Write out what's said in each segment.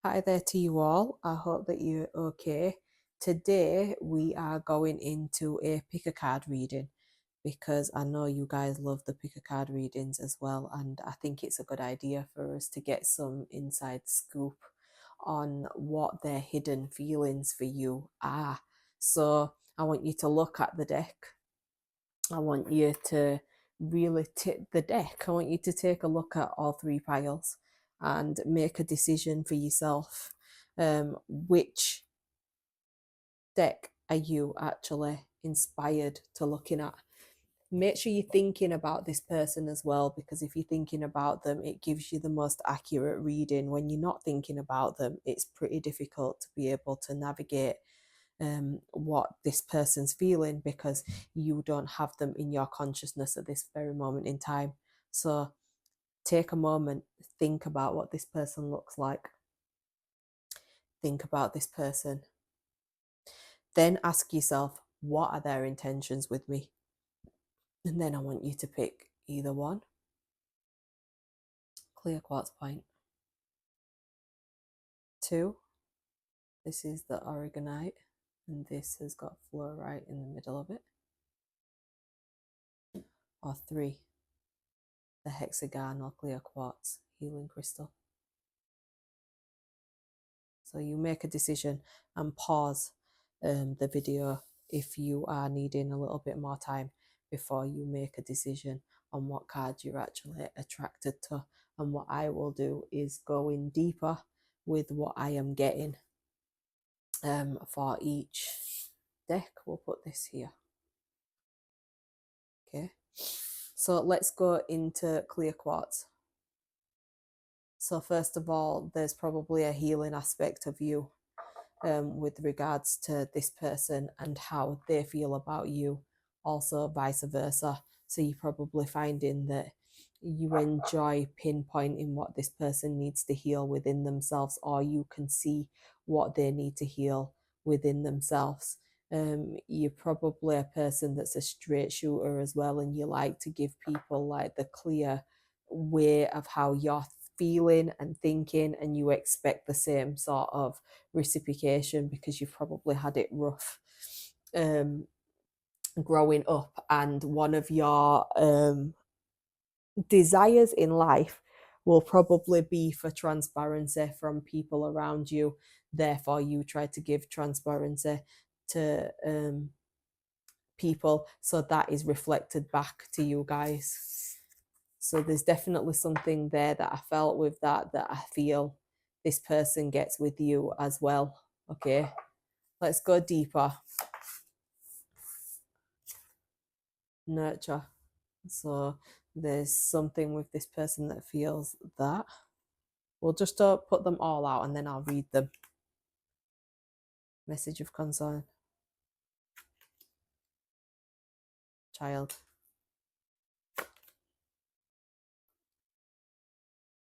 Hi there to you all. I hope that you're okay. Today we are going into a pick a card reading because I know you guys love the pick a card readings as well, and I think it's a good idea for us to get some inside scoop on what their hidden feelings for you are. So I want you to look at the deck. I want you to really tip the deck. I want you to take a look at all three piles and make a decision for yourself. Which deck are you actually inspired to looking at? Make sure you're thinking about this person as well, because if you're thinking about them, it gives you the most accurate reading. When you're not thinking about them, it's pretty difficult to be able to navigate what this person's feeling, because you don't have them in your consciousness at this very moment in time. So take a moment, think about what this person looks like, think about this person, then ask yourself, what are their intentions with me? And then I want you to pick either one. Clear quartz point. 2, this is the Oregonite, and this has got fluorite in the middle of it. Or 3, the hexagonal clear quartz healing crystal. So you make a decision and pause the video if you are needing a little bit more time before you make a decision on what card you're actually attracted to. And what I will do is go in deeper with what I am getting for each deck. We'll put this here. Okay, so let's go into clear quartz. So first of all, there's probably a healing aspect of you with regards to this person and how they feel about you, also vice versa. So you're probably finding that you enjoy pinpointing what this person needs to heal within themselves, or you can see what they need to heal within themselves. You're probably a person that's a straight shooter as well, and you like to give people like the clear way of how you're feeling and thinking, and you expect the same sort of reciprocation because you've probably had it rough growing up, and one of your desires in life will probably be for transparency from people around you. Therefore you try to give transparency to people, so that is reflected back to you guys. So there's definitely something there that I felt with that I feel this person gets with you as well. Okay, let's go deeper. Nurture. So there's something with this person that feels that. We'll just put them all out and then I'll read them. Message of concern. Child.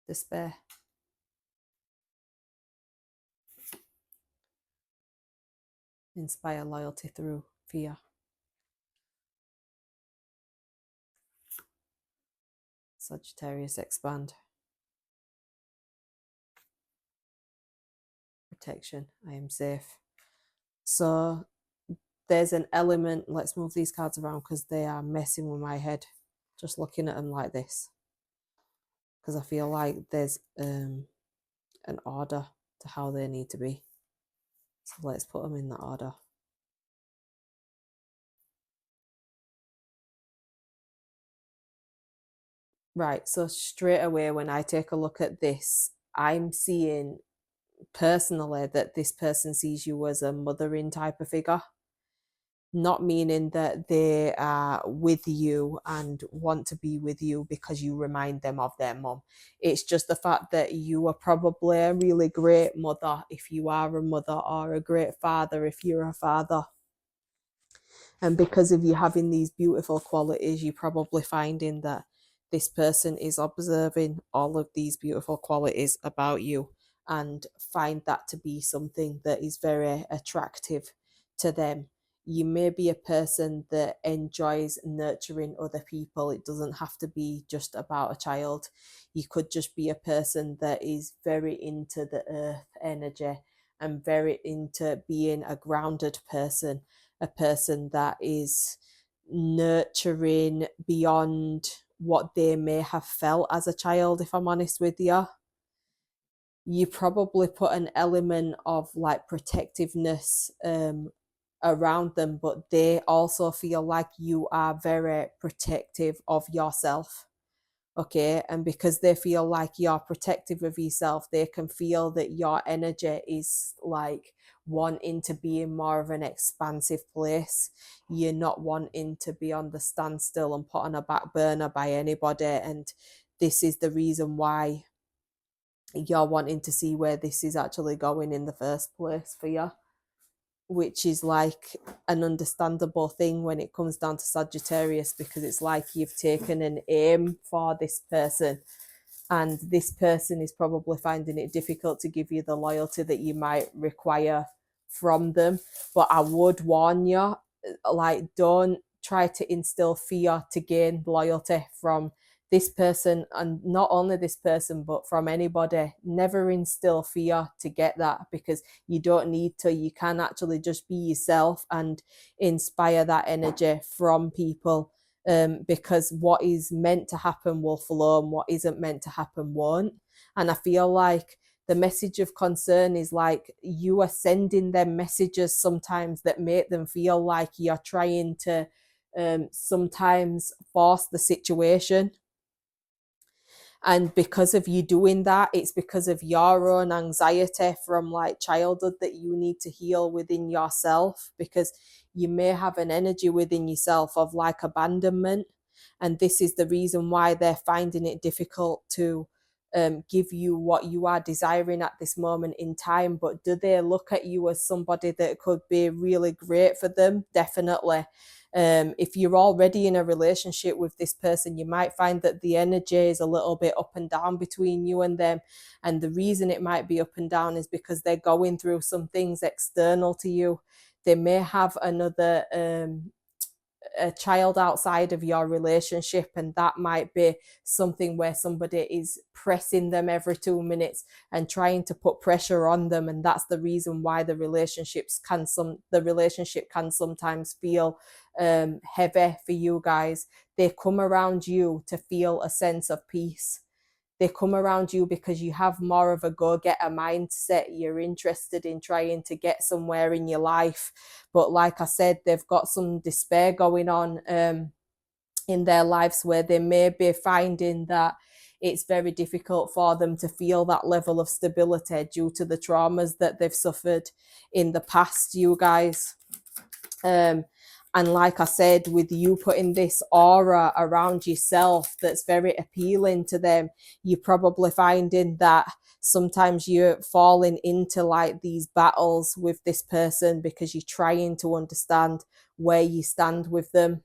Despair. Inspire loyalty through fear. Sagittarius, expand. Protection. I am safe. So there's an element, let's move these cards around because they are messing with my head just looking at them like this, because I feel like there's an order to how they need to be. So let's put them in that order. Right, so straight away when I take a look at this, I'm seeing personally that this person sees you as a mothering type of figure. Not meaning that they are with you and want to be with you because you remind them of their mum. It's just the fact that you are probably a really great mother if you are a mother, or a great father if you're a father. And because of you having these beautiful qualities, you're probably finding that this person is observing all of these beautiful qualities about you and find that to be something that is very attractive to them. you may be a person that enjoys nurturing other people. It doesn't have to be just about a child. You could just be a person that is very into the earth energy and very into being a grounded person, a person that is nurturing beyond what they may have felt as a child, if I'm honest with you. You probably put an element of like protectiveness around them, but they also feel like you are very protective of yourself. Okay, and because they feel like you're protective of yourself, they can feel that your energy is like wanting to be in more of an expansive place. You're not wanting to be on the standstill and put on a back burner by anybody. And this is the reason why you're wanting to see where this is actually going in the first place for you, which is like an understandable thing when it comes down to Sagittarius, because it's like you've taken an aim for this person, and this person is probably finding it difficult to give you the loyalty that you might require from them. But I would warn you, like, don't try to instill fear to gain loyalty from this person, and not only this person but from anybody. Never instill fear to get that, because you don't need to. You can actually just be yourself and inspire that energy from people, because what is meant to happen will flow and what isn't meant to happen won't. And I feel like the message of concern is like you are sending them messages sometimes that make them feel like you're trying to sometimes force the situation. And because of you doing that, it's because of your own anxiety from like childhood that you need to heal within yourself, because you may have an energy within yourself of like abandonment. And this is the reason why they're finding it difficult to give you what you are desiring at this moment in time. But do they look at you as somebody that could be really great for them? Definitely. If you're already in a relationship with this person, you might find that the energy is a little bit up and down between you and them. And the reason it might be up and down is because they're going through some things external to you. They may have another a child outside of your relationship, and that might be something where somebody is pressing them every 2 minutes and trying to put pressure on them. And that's the reason why the relationship can sometimes feel heavy for you guys. They come around you to feel a sense of peace. They come around you because you have more of a go-getter mindset. You're interested in trying to get somewhere in your life. But like I said, they've got some despair going on in their lives, where they may be finding that it's very difficult for them to feel that level of stability due to the traumas that they've suffered in the past, you guys. And like I said, with you putting this aura around yourself that's very appealing to them, you're probably finding that sometimes you're falling into like these battles with this person because you're trying to understand where you stand with them.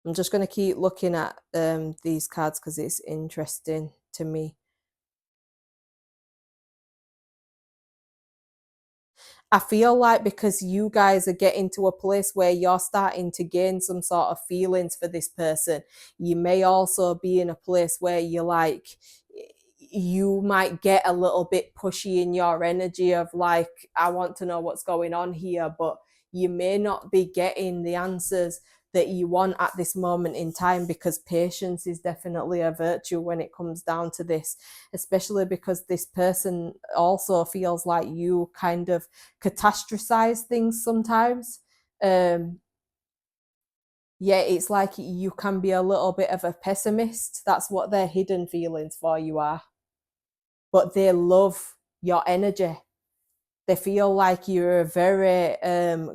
I'm just going to keep looking at these cards because it's interesting to me. I feel like because you guys are getting to a place where you're starting to gain some sort of feelings for this person, you may also be in a place where you're like, you might get a little bit pushy in your energy of like, I want to know what's going on here, but you may not be getting the answers that you want at this moment in time, because patience is definitely a virtue when it comes down to this, especially because this person also feels like you kind of catastrophize things sometimes. Yeah, it's like you can be a little bit of a pessimist. That's what their hidden feelings for you are. But they love your energy. They feel like you're a very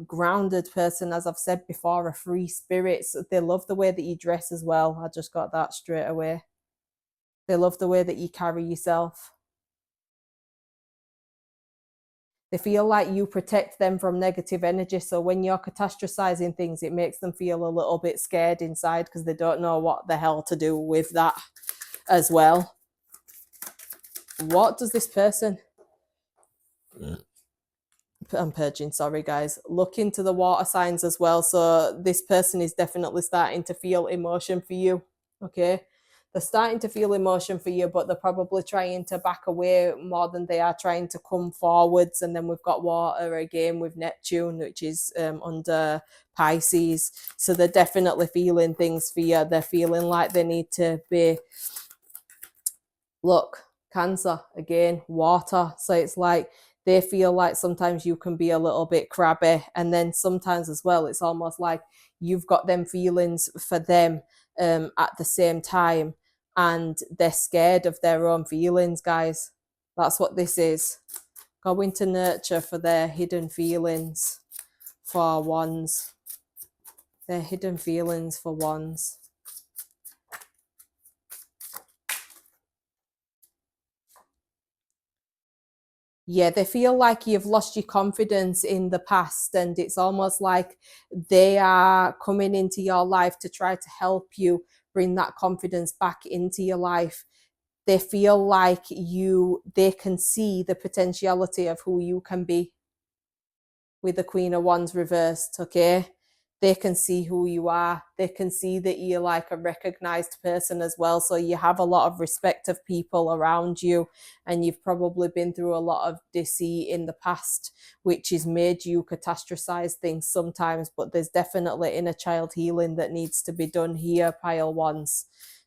grounded person, as I've said before, a free spirit. So they love the way that you dress as well. I just got that straight away. They love the way that you carry yourself. They feel like you protect them from negative energy. So when you're catastrophizing things, it makes them feel a little bit scared inside because they don't know what the hell to do with that as well. What does this person I'm purging, sorry guys. Look into the water signs as well. So this person is definitely starting to feel emotion for you. Okay. They're starting to feel emotion for you, but they're probably trying to back away more than they are trying to come forwards. And then we've got water again with Neptune, which is under Pisces. So they're definitely feeling things for you. They're feeling like they need to be, look, Cancer again, water. So it's like they feel like sometimes you can be a little bit crabby, and then sometimes as well it's almost like you've got them feelings for them at the same time, and they're scared of their own feelings, guys. That's what this is. Going to nurture for their hidden feelings for Wands. Their hidden feelings for Wands. Yeah, they feel like you've lost your confidence in the past, and it's almost like they are coming into your life to try to help you bring that confidence back into your life. They feel like they can see the potentiality of who you can be with the Queen of Wands reversed, okay? They can see who you are. They can see that you're like a recognized person as well. So you have a lot of respect of people around you, and you've probably been through a lot of deceit in the past, which has made you catastrophize things sometimes. But there's definitely inner child healing that needs to be done here, pile ones.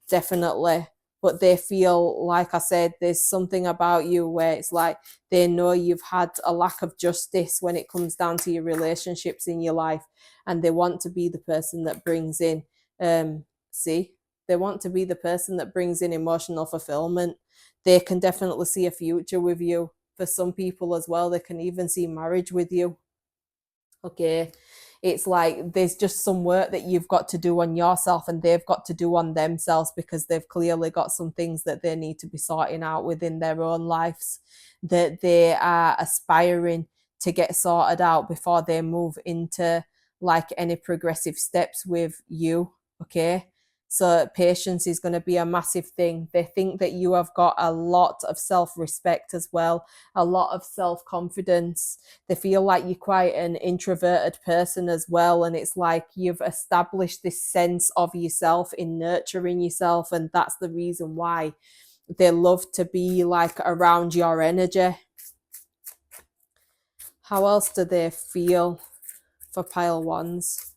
Definitely. But they feel, like I said, there's something about you where it's like they know you've had a lack of justice when it comes down to your relationships in your life, and they want to be the person that brings in they want to be the person that brings in emotional fulfillment. They can definitely see a future with you. For some people as well, they can even see marriage with you. Okay, it's like there's just some work that you've got to do on yourself, and they've got to do on themselves, because they've clearly got some things that they need to be sorting out within their own lives that they are aspiring to get sorted out before they move into like any progressive steps with you. Okay, so patience is going to be a massive thing. They think that you have got a lot of self-respect as well, a lot of self-confidence. They feel like you're quite an introverted person as well, and it's like you've established this sense of yourself in nurturing yourself, and that's the reason why they love to be like around your energy. How else do they feel for pile ones?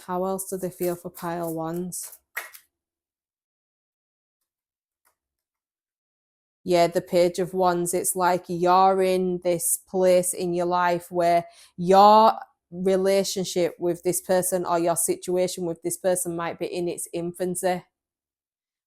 How else do they feel for pile ones? Yeah, the Page of Wands. It's like you're in this place in your life where your relationship with this person or your situation with this person might be in its infancy.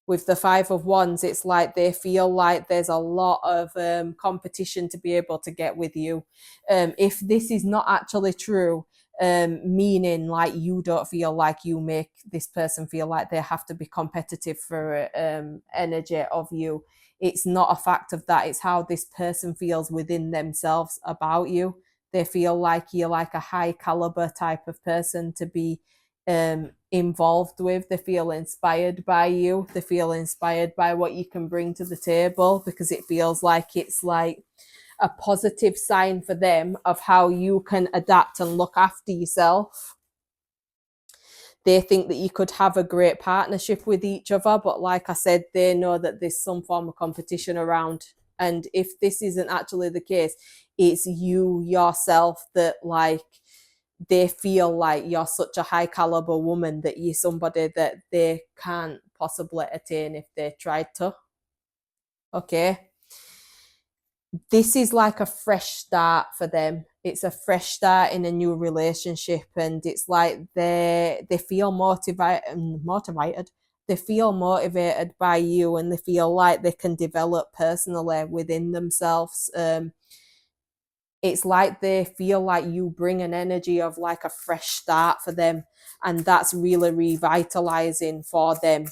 With the Five of Wands, it's like they feel like there's a lot of competition to be able to get with you. If this is not actually true, meaning like you don't feel like you make this person feel like they have to be competitive for energy of you, it's not a fact of that. It's how this person feels within themselves about you. They feel like you're like a high caliber type of person to be involved with. They feel inspired by you. They feel inspired by what you can bring to the table, because it feels like it's like a positive sign for them of how you can adapt and look after yourself. They think that you could have a great partnership with each other, but like I said, they know that there's some form of competition around. And if this isn't actually the case, it's you yourself that like they feel like you're such a high caliber woman that you're somebody that they can't possibly attain if they tried to. Okay, this is like a fresh start for them. It's a fresh start in a new relationship, and it's like they feel motivated. They feel motivated by you, and they feel like they can develop personally within themselves. It's like they feel like you bring an energy of like a fresh start for them, and that's really revitalizing for them,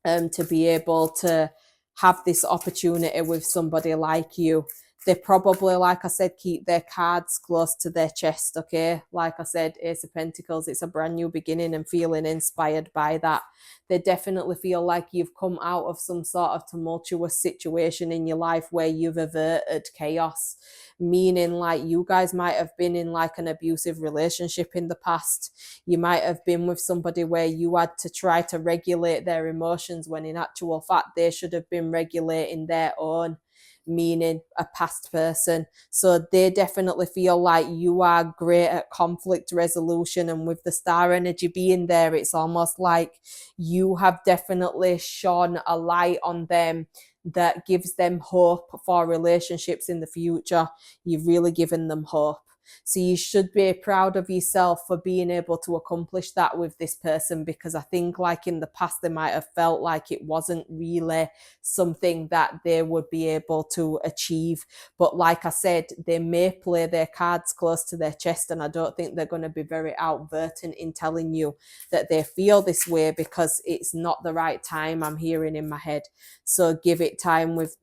to be able to have this opportunity with somebody like you. They probably, like I said, keep their cards close to their chest, okay? Like I said, Ace of Pentacles, it's a brand new beginning and feeling inspired by that. They definitely feel like you've come out of some sort of tumultuous situation in your life where you've averted chaos, meaning like you guys might have been in like an abusive relationship in the past. You might have been with somebody where you had to try to regulate their emotions when in actual fact they should have been regulating their own, meaning a past person. So they definitely feel like you are great at conflict resolution, and with the star energy being there, it's almost like you have definitely shone a light on them that gives them hope for relationships in the future. You've really given them hope. So you should be proud of yourself for being able to accomplish that with this person, because I think like in the past they might have felt like it wasn't really something that they would be able to achieve. But like I said, they may play their cards close to their chest, and I don't think they're going to be very outvertent in telling you that they feel this way, because it's not the right time, I'm hearing in my head. So give it time with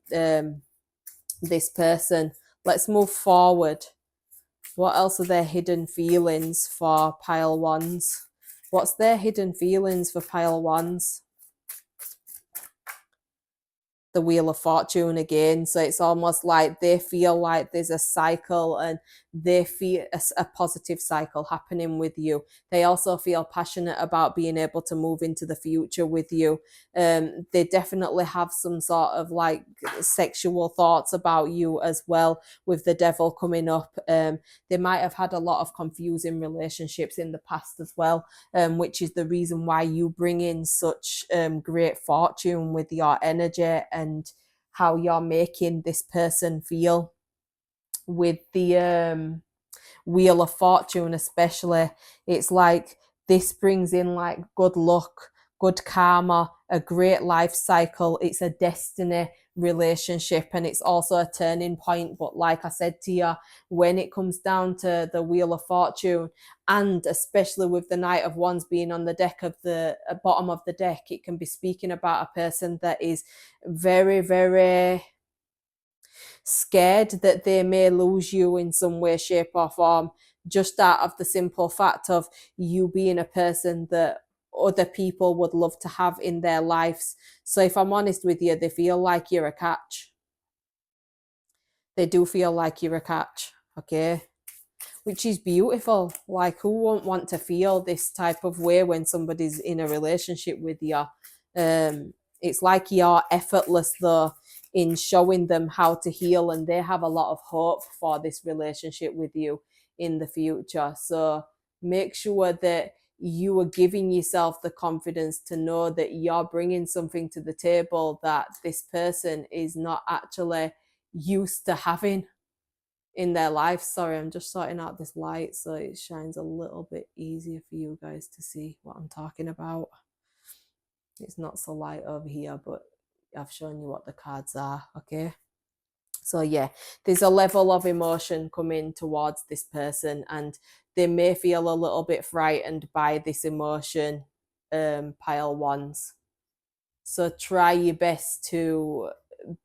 this person. Let's move forward. What else are their hidden feelings for pile ones? What's their hidden feelings for pile ones? The Wheel of Fortune again. So it's almost like they feel like there's a cycle, and they feel a positive cycle happening with you. They also feel passionate about being able to move into the future with you. They definitely have some sort of like sexual thoughts about you as well, with the Devil coming up. They might have had a lot of confusing relationships in the past as well, which is the reason why you bring in such great fortune with your energy and how you're making this person feel with the Wheel of Fortune. Especially, it's like this brings in like good luck, good karma, a great life cycle. It's a destiny relationship, and it's also a turning point. But like I said to you, when it comes down to the Wheel of Fortune, and especially with the Knight of Wands being on the deck of the bottom of the deck, it can be speaking about a person that is very, very scared that they may lose you in some way, shape, or form, just out of the simple fact of you being a person that other people would love to have in their lives. So if I'm honest with you, they feel like you're a catch. They do feel like you're a catch, okay? Which is beautiful. Like, who won't want to feel this type of way when somebody's in a relationship with you? It's like you're effortless though in showing them how to heal, and they have a lot of hope for this relationship with you in the future. So make sure that you are giving yourself the confidence to know that you're bringing something to the table that this person is not actually used to having in their life. Sorry, I'm just sorting out this light so it shines a little bit easier for you guys to see what I'm talking about. It's not so light over here, but I've shown you what the cards are, okay? So yeah, there's a level of emotion coming towards this person, and they may feel a little bit frightened by this emotion, pile ones. So try your best to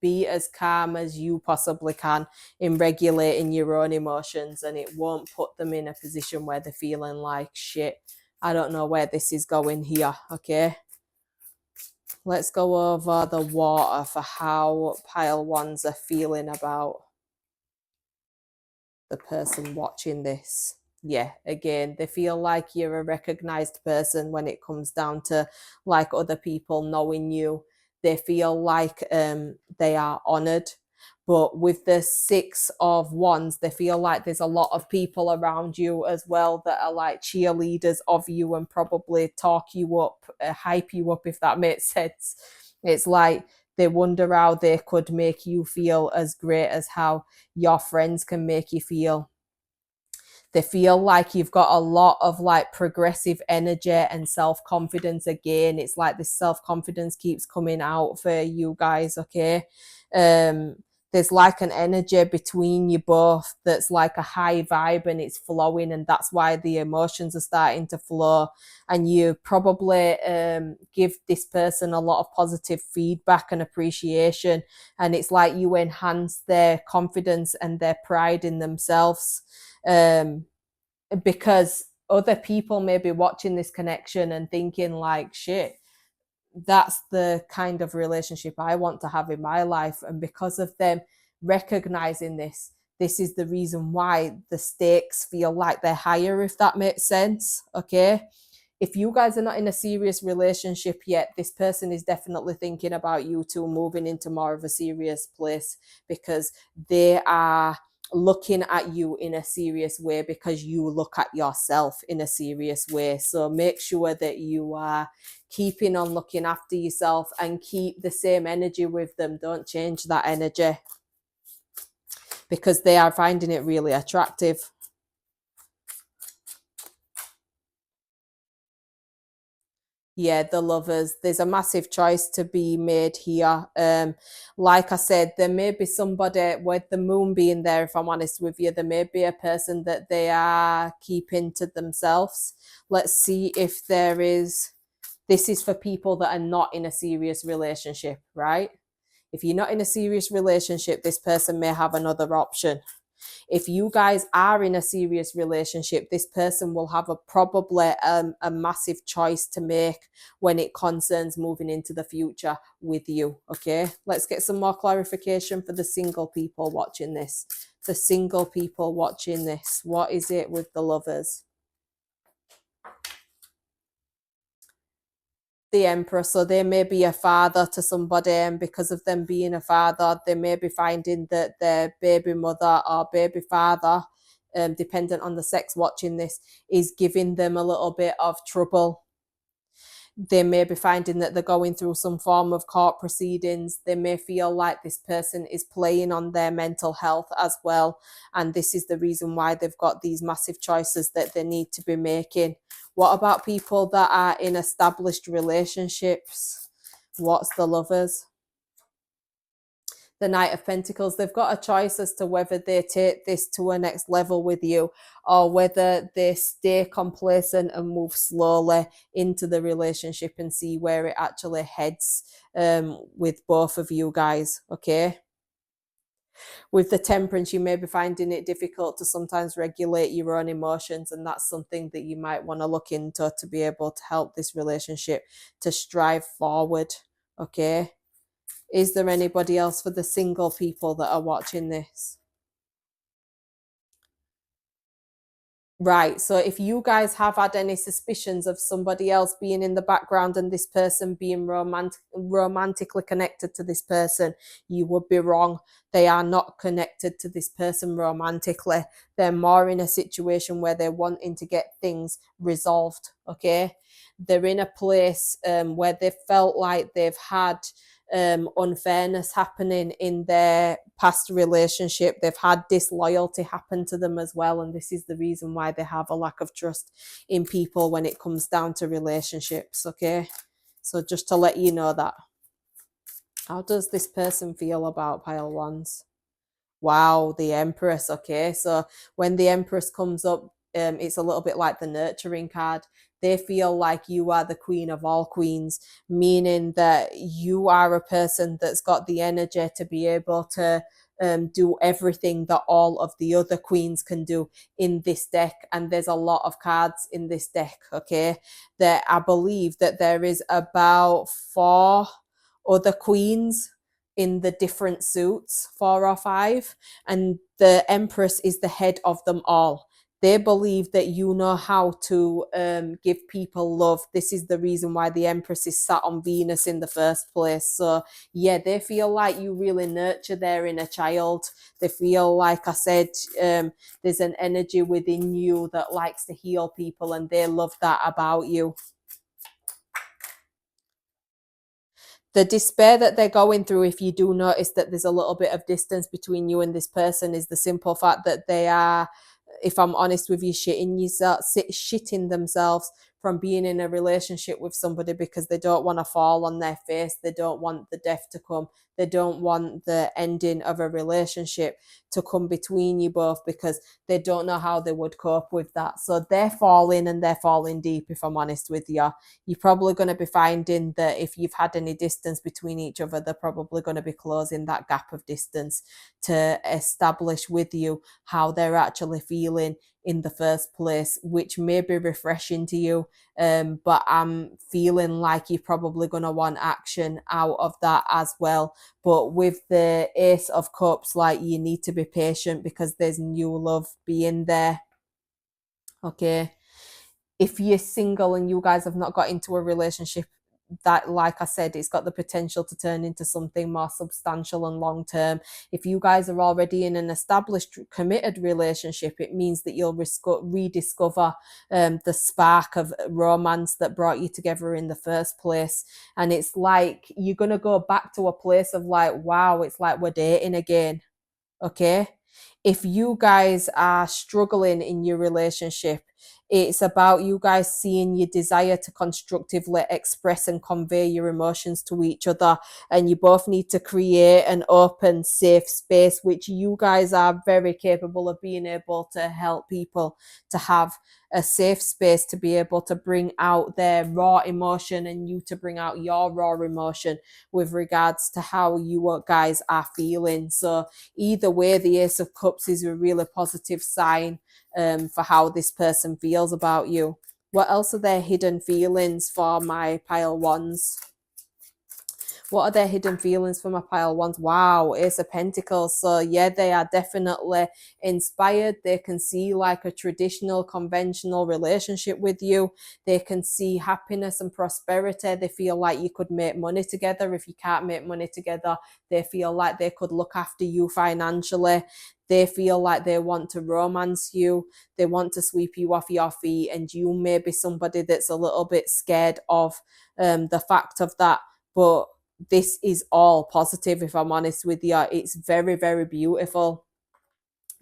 be as calm as you possibly can in regulating your own emotions, and it won't put them in a position where they're feeling like shit. I don't know where this is going here, okay? Let's go over the water for how pile ones are feeling about the person watching this. Yeah, again, they feel like you're a recognized person when it comes down to like other people knowing you. They feel like they are honored. But with the 6 of Wands, they feel like there's a lot of people around you as well that are like cheerleaders of you and probably talk you up, hype you up, if that makes sense. It's like they wonder how they could make you feel as great as how your friends can make you feel. They feel like you've got a lot of like progressive energy and self-confidence. Again, it's like this self-confidence keeps coming out for you guys, okay? there's like an energy between you both that's like a high vibe and it's flowing, and that's why the emotions are starting to flow. And you probably give this person a lot of positive feedback and appreciation, and it's like you enhance their confidence and their pride in themselves, because other people may be watching this connection and thinking like, shit, that's the kind of relationship I want to have in my life. And because of them recognizing this is the reason why the stakes feel like they're higher, if that makes sense. Okay. If you guys are not in a serious relationship yet, this person is definitely thinking about you two moving into more of a serious place, because they are looking at you in a serious way because you look at yourself in a serious way. So make sure that you are keeping on looking after yourself and keep the same energy with them. Don't change that energy, because they are finding it really attractive. Yeah, the lovers. There's a massive choice to be made here. Like I said, there may be somebody with the moon being there, if I'm honest with you, there may be a person that they are keeping to themselves. Let's see if there is. This is for people that are not in a serious relationship, right? If you're not in a serious relationship, this person may have another option. If you guys are in a serious relationship, this person will have probably a massive choice to make when it concerns moving into the future with you. Okay, let's get some more clarification for the single people watching this. The single people watching this, what is it with the lovers? The Emperor. So they may be a father to somebody, and because of them being a father, they may be finding that their baby mother or baby father, dependent on the sex watching this, is giving them a little bit of trouble. They may be finding that they're going through some form of court proceedings. They may feel like this person is playing on their mental health as well. And this is the reason why they've got these massive choices that they need to be making. What about people that are in established relationships? What's the lovers? The Knight of Pentacles. They've got a choice as to whether they take this to a next level with you, or whether they stay complacent and move slowly into the relationship and see where it actually heads, with both of you guys. Okay. With the Temperance, you may be finding it difficult to sometimes regulate your own emotions, and that's something that you might want to look into to be able to help this relationship to strive forward. Okay. Is there anybody else for the single people that are watching this? Right. So if you guys have had any suspicions of somebody else being in the background and this person being romantically connected to this person, you would be wrong. They are not connected to this person romantically. They're more in a situation where they're wanting to get things resolved. Okay. They're in a place where they felt like they've had unfairness happening in their past relationship. They've had disloyalty happen to them as well, and this is the reason why they have a lack of trust in people when it comes down to relationships. Okay, so just to let you know that. How does this person feel about pile ones? Wow, the Empress. Okay, so when the Empress comes up, it's a little bit like the nurturing card. They feel like you are the queen of all queens, meaning that you are a person that's got the energy to be able to do everything that all of the other queens can do in this deck. And there's a lot of cards in this deck. Okay, that I believe that there is about 4 other queens in the different suits, 4 or 5, and the Empress is the head of them all. They believe that you know how to give people love. This is the reason why the Empress is sat on Venus in the first place. So yeah, they feel like you really nurture their inner child. They feel like I said, there's an energy within you that likes to heal people, and they love that about you. The despair that they're going through, if you do notice that there's a little bit of distance between you and this person, is the simple fact that they are, if I'm honest with you, shitting themselves from being in a relationship with somebody because they don't want to fall on their face. They don't want the death to come. They don't want the ending of a relationship to come between you both, because they don't know how they would cope with that. So they're falling, and they're falling deep, if I'm honest with you. You're probably going to be finding that if you've had any distance between each other, they're probably going to be closing that gap of distance to establish with you how they're actually feeling in the first place, which may be refreshing to you. But I'm feeling like you're probably going to want action out of that as well. But with the Ace of Cups, like, you need to be patient because there's new love being there. Okay. If you're single and you guys have not got into a relationship, that, like I said, it's got the potential to turn into something more substantial and long term. If you guys are already in an established committed relationship, it means that you'll rediscover the spark of romance that brought you together in the first place. And it's like you're going to go back to a place of like, wow, it's like we're dating again. Okay. If you guys are struggling in your relationship, it's about you guys seeing your desire to constructively express and convey your emotions to each other. And you both need to create an open, safe space, which you guys are very capable of being able to help people to have a safe space to be able to bring out their raw emotion, and you to bring out your raw emotion with regards to how you guys are feeling. So either way, the Ace of Cups is a really positive sign for how this person feels about you. What else are their hidden feelings for my pile ones? What are their hidden feelings for my pile ones? Wow, Ace of Pentacles. So yeah, they are definitely inspired. They can see like a traditional, conventional relationship with you. They can see happiness and prosperity. They feel like you could make money together. If you can't make money together, they feel like they could look after you financially. They feel like they want to romance you. They want to sweep you off your feet. And you may be somebody that's a little bit scared of the fact of that. But this is all positive, if I'm honest with you. It's very, very beautiful.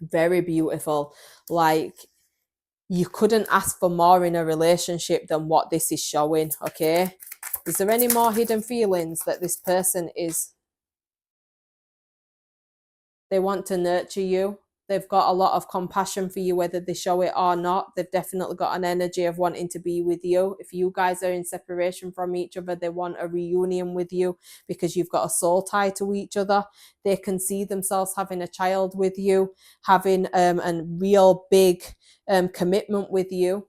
Very beautiful. Like, you couldn't ask for more in a relationship than what this is showing. Okay. Is there any more hidden feelings that this person is? They want to nurture you. They've got a lot of compassion for you, whether they show it or not. They've definitely got an energy of wanting to be with you. If you guys are in separation from each other, they want a reunion with you because you've got a soul tie to each other. They can see themselves having a child with you, having a real big commitment with you.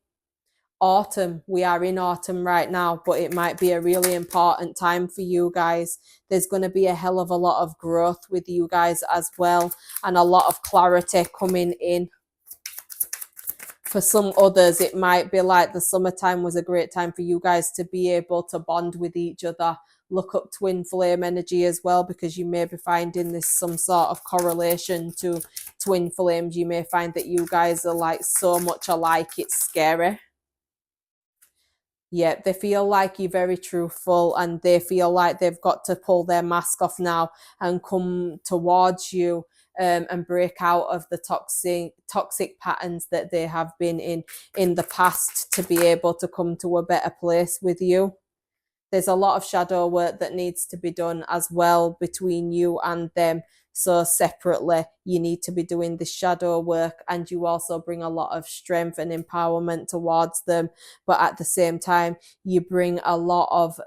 Autumn, we are in autumn right now, but it might be a really important time for you guys. There's going to be a hell of a lot of growth with you guys as well, and a lot of clarity coming in. For some others, it might be like the summertime was a great time for you guys to be able to bond with each other. Look up twin flame energy as well, because you may be finding this some sort of correlation to twin flames. You may find that you guys are like so much alike, it's scary. Yeah, they feel like you're very truthful, and they feel like they've got to pull their mask off now and come towards you, and break out of the toxic patterns that they have been in the past, to be able to come to a better place with you. There's a lot of shadow work that needs to be done as well between you and them. So separately, you need to be doing the shadow work, and you also bring a lot of strength and empowerment towards them. But at the same time, you bring a lot of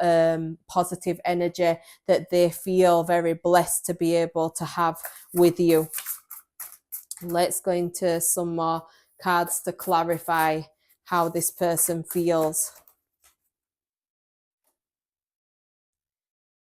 positive energy that they feel very blessed to be able to have with you. Let's go into some more cards to clarify how this person feels.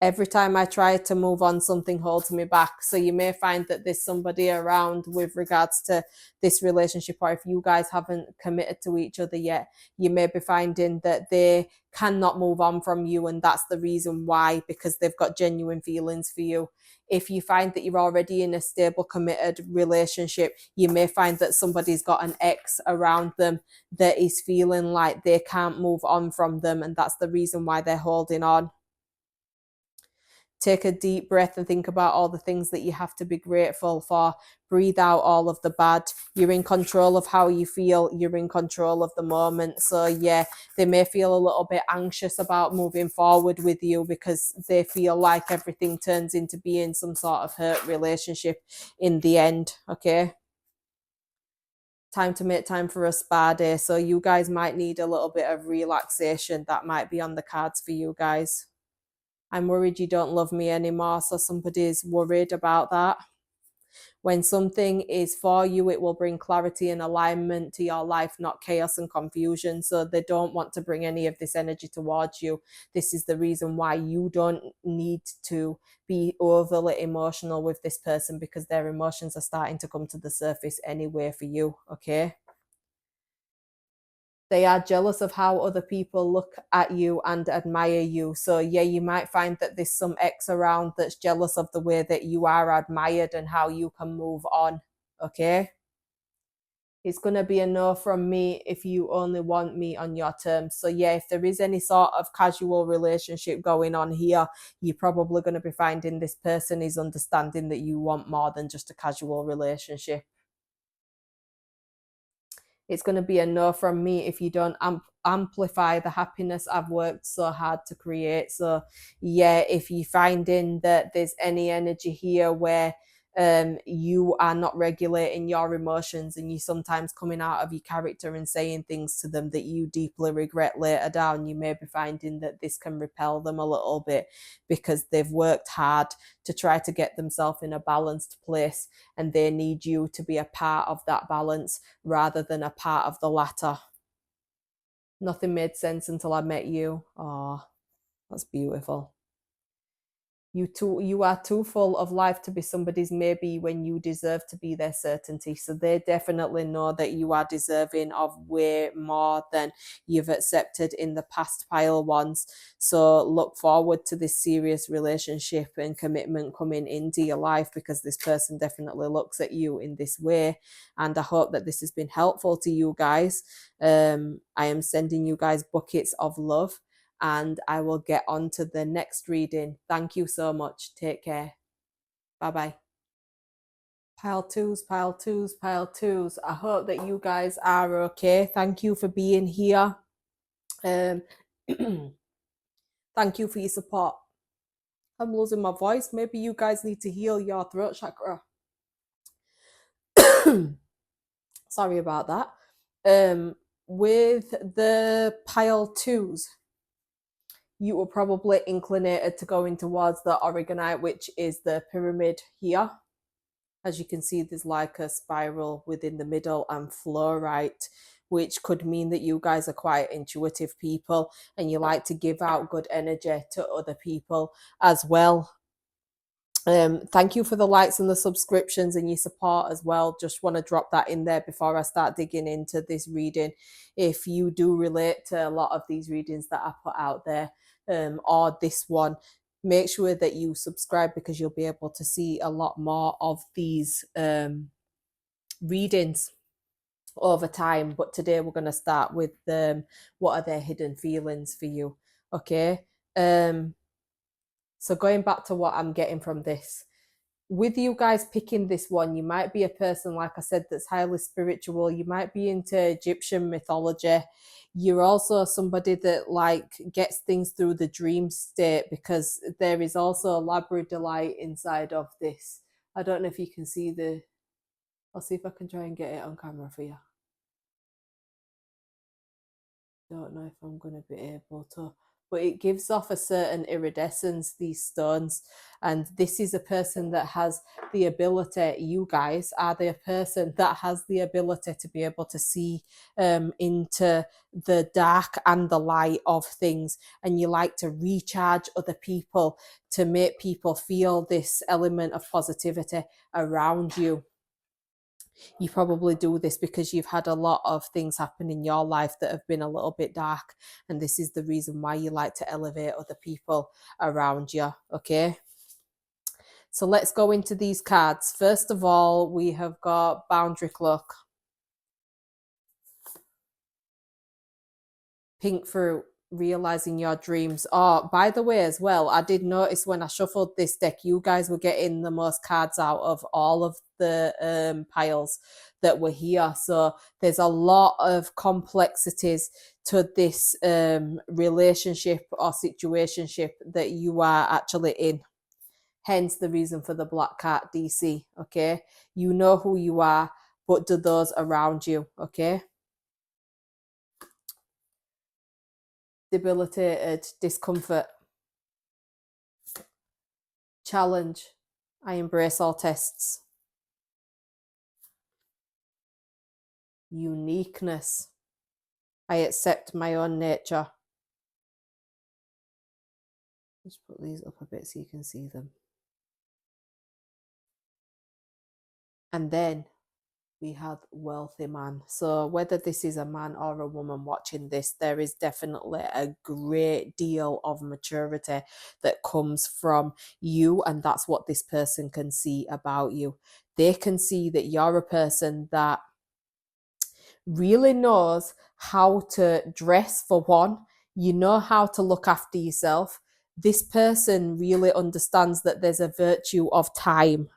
Every time I try to move on, something holds me back. So you may find that there's somebody around with regards to this relationship, or if you guys haven't committed to each other yet, you may be finding that they cannot move on from you. And that's the reason why, because they've got genuine feelings for you. If you find that you're already in a stable, committed relationship, you may find that somebody's got an ex around them that is feeling like they can't move on from them. And that's the reason why they're holding on. Take a deep breath and think about all the things that you have to be grateful for. Breathe out all of the bad. You're in control of how you feel. You're in control of the moment. So yeah, they may feel a little bit anxious about moving forward with you because they feel like everything turns into being some sort of hurt relationship in the end. Okay. Time to make time for a spa day. So you guys might need a little bit of relaxation. That might be on the cards for you guys. I'm worried you don't love me anymore. So somebody's worried about that. When something is for you, it will bring clarity and alignment to your life, not chaos and confusion. So they don't want to bring any of this energy towards you. This is the reason why you don't need to be overly emotional with this person, because their emotions are starting to come to the surface anyway for you. Okay. They are jealous of how other people look at you and admire you. So yeah, you might find that there's some ex around that's jealous of the way that you are admired and how you can move on. Okay. It's going to be a no from me if you only want me on your terms. So yeah, if there is any sort of casual relationship going on here, you're probably going to be finding this person is understanding that you want more than just a casual relationship. It's going to be a no from me if you don't amplify the happiness I've worked so hard to create. So yeah, if you're finding that there's any energy here where you are not regulating your emotions and you sometimes coming out of your character and saying things to them that you deeply regret later down, you may be finding that this can repel them a little bit because they've worked hard to try to get themselves in a balanced place, and they need you to be a part of that balance rather than a part of the latter. Nothing made sense until I met you. Oh, that's beautiful. You are too full of life to be somebody's maybe when you deserve to be their certainty. So they definitely know that you are deserving of way more than you've accepted in the past pile ones. So look forward to this serious relationship and commitment coming into your life, because this person definitely looks at you in this way. And I hope that this has been helpful to you guys. I am sending you guys buckets of love, and I will get on to the next reading. Thank you so much. Take care. Bye bye. Pile twos, pile twos, pile twos. I hope that you guys are okay. Thank you for being here. Um, thank you for your support. I'm losing my voice. Maybe you guys need to heal your throat chakra. Sorry about that. With the pile twos, you were probably inclinated to going towards the Oregonite, which is the pyramid here. As you can see, there's like a spiral within the middle, and fluorite, which could mean that you guys are quite intuitive people and you like to give out good energy to other people as well. Thank you for the likes and the subscriptions and your support as well. Just want to drop that in there before I start digging into this reading. If you do relate to a lot of these readings that I put out there, or this one, make sure that you subscribe, because you'll be able to see a lot more of these readings over time. But today we're going to start with what are their hidden feelings for you. Okay. So going back to what I'm getting from this, with you guys picking this one, you might be a person, like I said, that's highly spiritual. You might be into Egyptian mythology. You're also somebody that like gets things through the dream state, because there is also a labradorite inside of this. I don't know if you can see the, I'll see if I can try and get it on camera for you. Don't know if I'm going to be able to, but it gives off a certain iridescence, these stones. And this is a person that has the ability, you guys are the person that has the ability to be able to see into the dark and the light of things. And you like to recharge other people, to make people feel this element of positivity around you. You probably do this because you've had a lot of things happen in your life that have been a little bit dark, and this is the reason why you like to elevate other people around you. Okay, so let's go into these cards. First of all, we have got boundary cloak, pink fruit, Realizing your dreams. Oh, by the way, as well, I did notice when I shuffled this deck, you guys were getting the most cards out of all of the piles that were here. So there's a lot of complexities to this relationship or situationship that you are actually in. Hence the reason for the black card DC. Okay, you know who you are, but do those around you. Okay, debilitated, discomfort, challenge. I embrace all tests. Uniqueness. I accept my own nature. Just put these up a bit so you can see them. And then we have wealthy man. So whether this is a man or a woman watching this, there is definitely a great deal of maturity that comes from you, and that's what this person can see about you. They can see that you're a person that really knows how to dress, for one. You know how to look after yourself. This person really understands that there's a virtue of time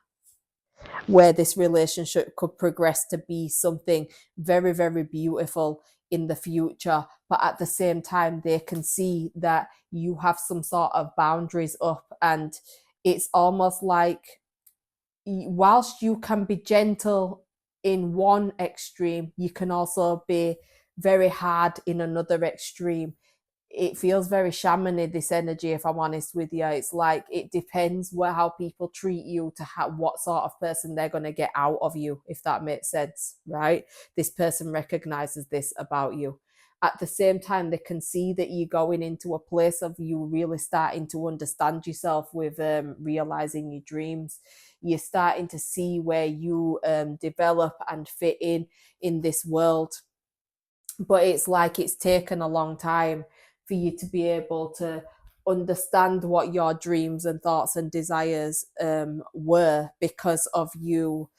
where this relationship could progress to be something very, very beautiful in the future. But at the same time, they can see that you have some sort of boundaries up, and it's almost like, whilst you can be gentle in one extreme, you can also be very hard in another extreme. It feels very shamany, this energy, if I'm honest with you. It's like it depends how people treat you to what sort of person they're going to get out of you, if that makes sense, right? This person recognizes this about you. At the same time, they can see that you're going into a place of you really starting to understand yourself with realizing your dreams. You're starting to see where you develop and fit in this world. But it's like it's taken a long time for you to be able to understand what your dreams and thoughts and desires were, because of you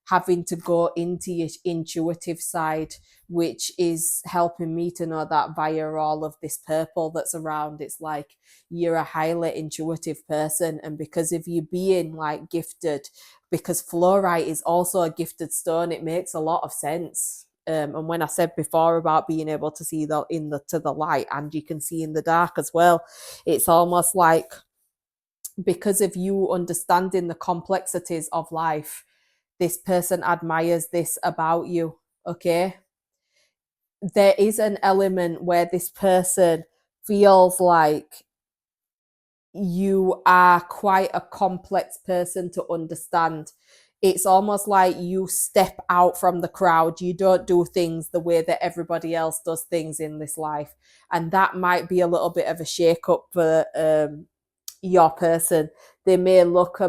having to go into your intuitive side, which is helping me to know that via all of this purple that's around. It's like you're a highly intuitive person, and because of you being like gifted, because fluorite is also a gifted stone, it makes a lot of sense. And when I said before about being able to see to the light, and you can see in the dark as well, it's almost like because of you understanding the complexities of life, this person admires this about you. Okay, there is an element where this person feels like you are quite a complex person to understand. It's almost like you step out from the crowd. You don't do things the way that everybody else does things in this life. And that might be a little bit of a shake up for your person. They may look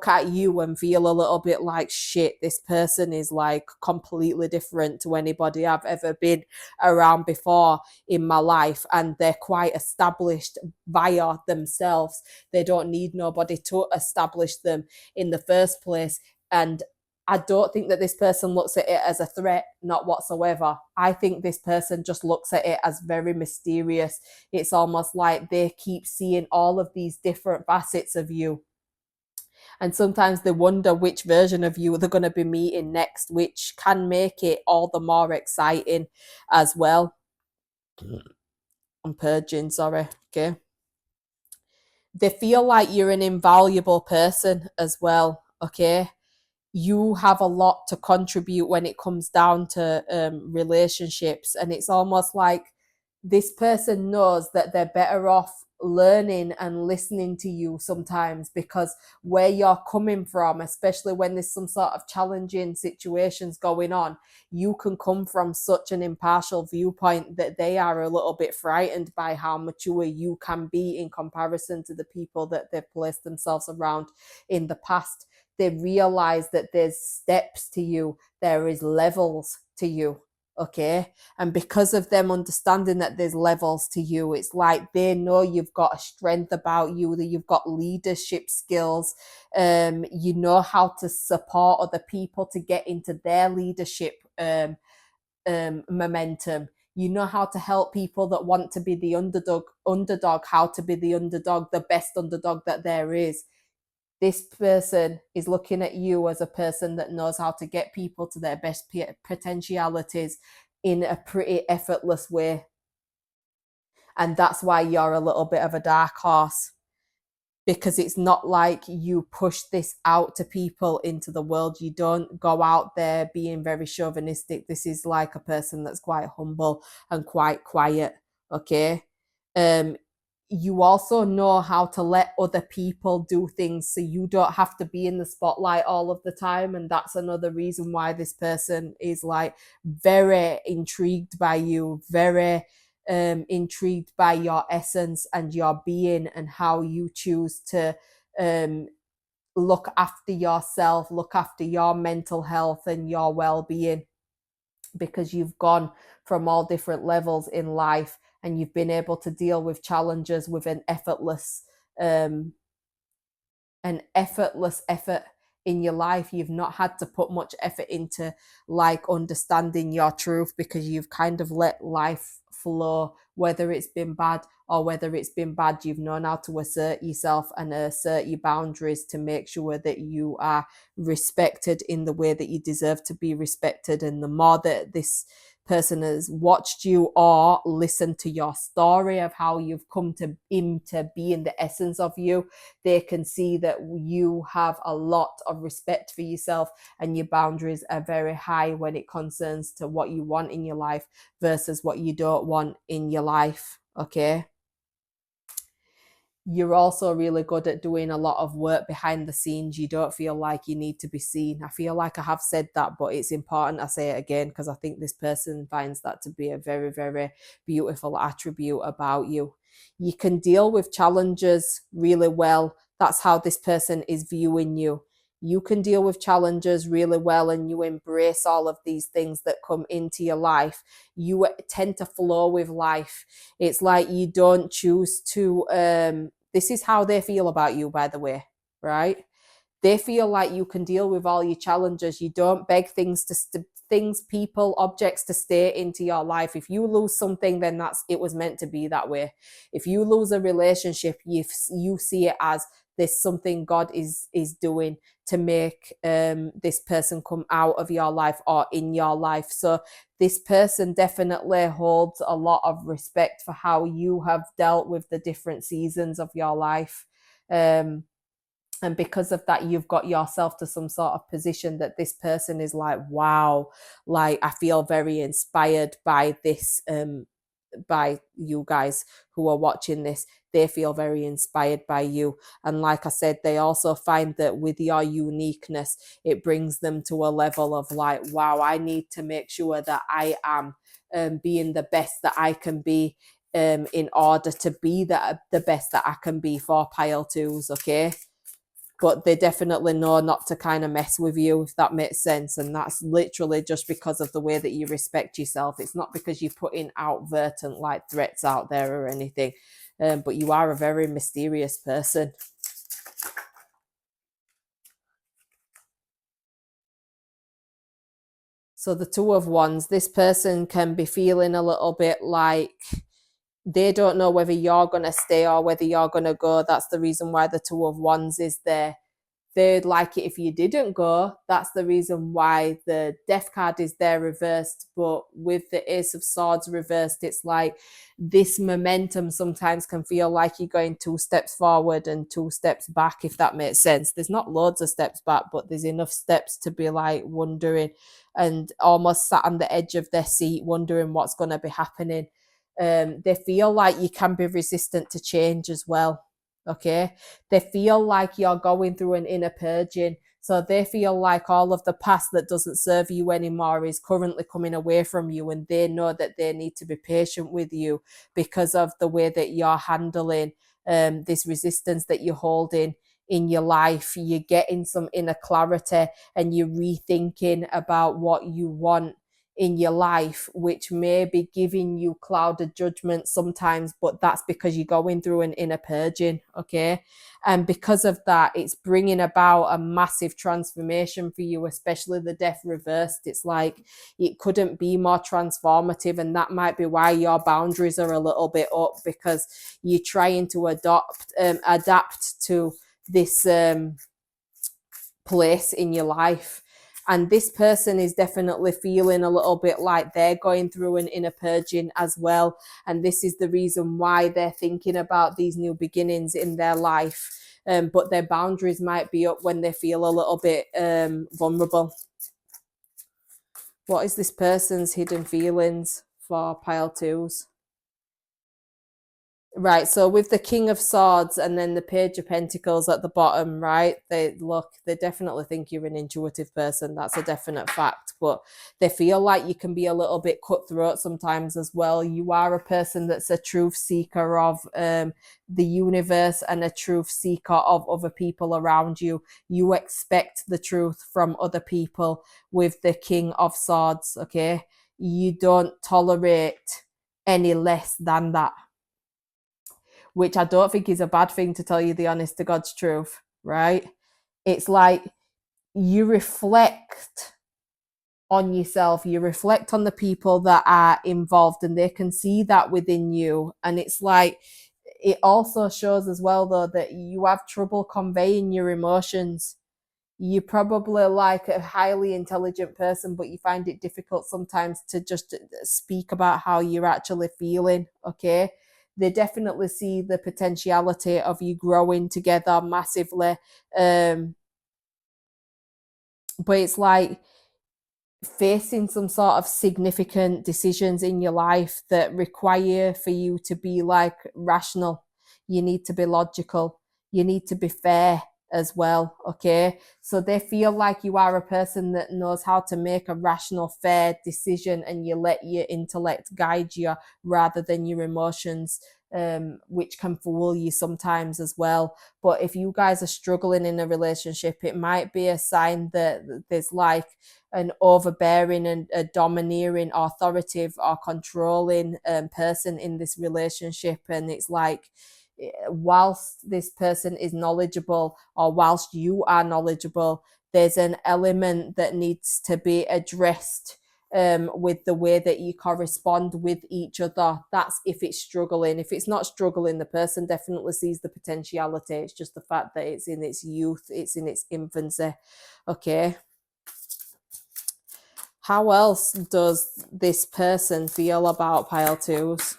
at you and feel a little bit like, shit, this person is like completely different to anybody I've ever been around before in my life, and they're quite established via themselves. They don't need nobody to establish them in the first place. And I don't think that this person looks at it as a threat, not whatsoever. I think this person just looks at it as very mysterious. It's almost like they keep seeing all of these different facets of you. And sometimes they wonder which version of you they're going to be meeting next, which can make it all the more exciting as well. I'm purging, sorry. Okay. They feel like you're an invaluable person as well. Okay, you have a lot to contribute when it comes down to relationships, and it's almost like this person knows that they're better off learning and listening to you sometimes, because where you're coming from, especially when there's some sort of challenging situations going on, you can come from such an impartial viewpoint that they are a little bit frightened by how mature you can be in comparison to the people that they've placed themselves around in the past. They realize that there's steps to you, there is levels to you. Okay, and because of them understanding that there's levels to you, it's like they know you've got a strength about you, that you've got leadership skills. You know how to support other people to get into their leadership momentum. You know how to help people that want to be the underdog, how to be the underdog, the best underdog that there is. This person is looking at you as a person that knows how to get people to their best potentialities in a pretty effortless way. And that's why you're a little bit of a dark horse, because it's not like you push this out to people into the world. You don't go out there being very chauvinistic. This is like a person that's quite humble and quite quiet. Okay. um you also know how to let other people do things, so you don't have to be in the spotlight all of the time. And that's another reason why this person is like very intrigued by you, very intrigued by your essence and your being, and how you choose to um, look after yourself, look after your mental health and your well-being, because you've gone from all different levels in life and you've been able to deal with challenges with um, an effortless effort in your life. You've not had to put much effort into like understanding your truth, because you've kind of let life flow. Whether it's been bad or whether it's been bad, you've known how to assert yourself and assert your boundaries to make sure that you are respected in the way that you deserve to be respected. And the more that this person has watched you or listened to your story of how you've come to into being the essence of you, they can see that you have a lot of respect for yourself and your boundaries are very high when it concerns to what you want in your life versus what you don't want in your life. Okay. You're also really good at doing a lot of work behind the scenes. You don't feel like you need to be seen. I feel like I have said that, but it's important I say it again, because I think this person finds that to be a very, very beautiful attribute about you. You can deal with challenges really well. That's how this person is viewing you. You can deal with challenges really well and you embrace all of these things that come into your life. You tend to flow with life. It's like you don't choose to this is how they feel about you, by the way, right? They feel like you can deal with all your challenges. You don't beg things, people, objects to stay into your life. If you lose something, then that's it was meant to be that way. If you lose a relationship, you see it as there's something God is doing to make this person come out of your life or in your life. So this person definitely holds a lot of respect for how you have dealt with the different seasons of your life. And because of that, you've got yourself to some sort of position that this person is like, wow, like I feel very inspired by this, by you guys who are watching this. They feel very inspired by you. And like I said, they also find that with your uniqueness, it brings them to a level of like, wow, I need to make sure that I am being the best that I can be, in order to be the best that I can be for pile twos. Okay. But they definitely know not to kind of mess with you, if that makes sense. And that's literally just because of the way that you respect yourself. It's not because you're putting outvert like threats out there or anything. But you are a very mysterious person. So the Two of Wands, this person can be feeling a little bit like they don't know whether you're going to stay or whether you're going to go. That's the reason why the Two of Wands is there. They'd like it if you didn't go. That's the reason why the Death card is there reversed. But with the Ace of Swords reversed, it's like this momentum sometimes can feel like you're going 2 steps forward and 2 steps back, if that makes sense. There's not loads of steps back, but there's enough steps to be like wondering and almost sat on the edge of their seat, wondering what's going to be happening. They feel like you can be resistant to change as well. Okay. They feel like you're going through an inner purging. So they feel like all of the past that doesn't serve you anymore is currently coming away from you. And they know that they need to be patient with you because of the way that you're handling this resistance that you're holding in your life. You're getting some inner clarity and you're rethinking about what you want in your life, which may be giving you clouded judgment sometimes, but that's because you're going through an inner purging, okay? And because of that, it's bringing about a massive transformation for you, especially the death reversed. It's like it couldn't be more transformative, and that might be why your boundaries are a little bit up, because you're trying to adapt to this place in your life. And this person is definitely feeling a little bit like they're going through an inner purging as well. And this is the reason why they're thinking about these new beginnings in their life. But their boundaries might be up when they feel a little bit vulnerable. What is this person's hidden feelings for pile twos? Right, so with the King of Swords and then the Page of Pentacles at the bottom, right? They definitely think you're an intuitive person. That's a definite fact. But they feel like you can be a little bit cutthroat sometimes as well. You are a person that's a truth seeker of the universe and a truth seeker of other people around you. You expect the truth from other people with the King of Swords, okay? You don't tolerate any less than that, which I don't think is a bad thing, to tell you the honest to God's truth, right? It's like you reflect on yourself, you reflect on the people that are involved, and they can see that within you. And it's like, it also shows as well, though, that you have trouble conveying your emotions. You're probably like a highly intelligent person, but you find it difficult sometimes to just speak about how you're actually feeling, okay? They definitely see the potentiality of you growing together massively. But it's like facing some sort of significant decisions in your life that require for you to be like rational. You need to be logical. You need to be fair as well, okay? So they feel like you are a person that knows how to make a rational, fair decision, and you let your intellect guide you rather than your emotions, which can fool you sometimes as well. But if you guys are struggling in a relationship, it might be a sign that there's like an overbearing and a domineering, authoritative or controlling person in this relationship. And it's like, whilst this person is knowledgeable, or whilst you are knowledgeable, there's an element that needs to be addressed with the way that you correspond with each other. That's if it's struggling. If it's not struggling, the person definitely sees the potentiality. It's just the fact that it's in its youth, it's in its infancy. Okay. How else does this person feel about pile twos?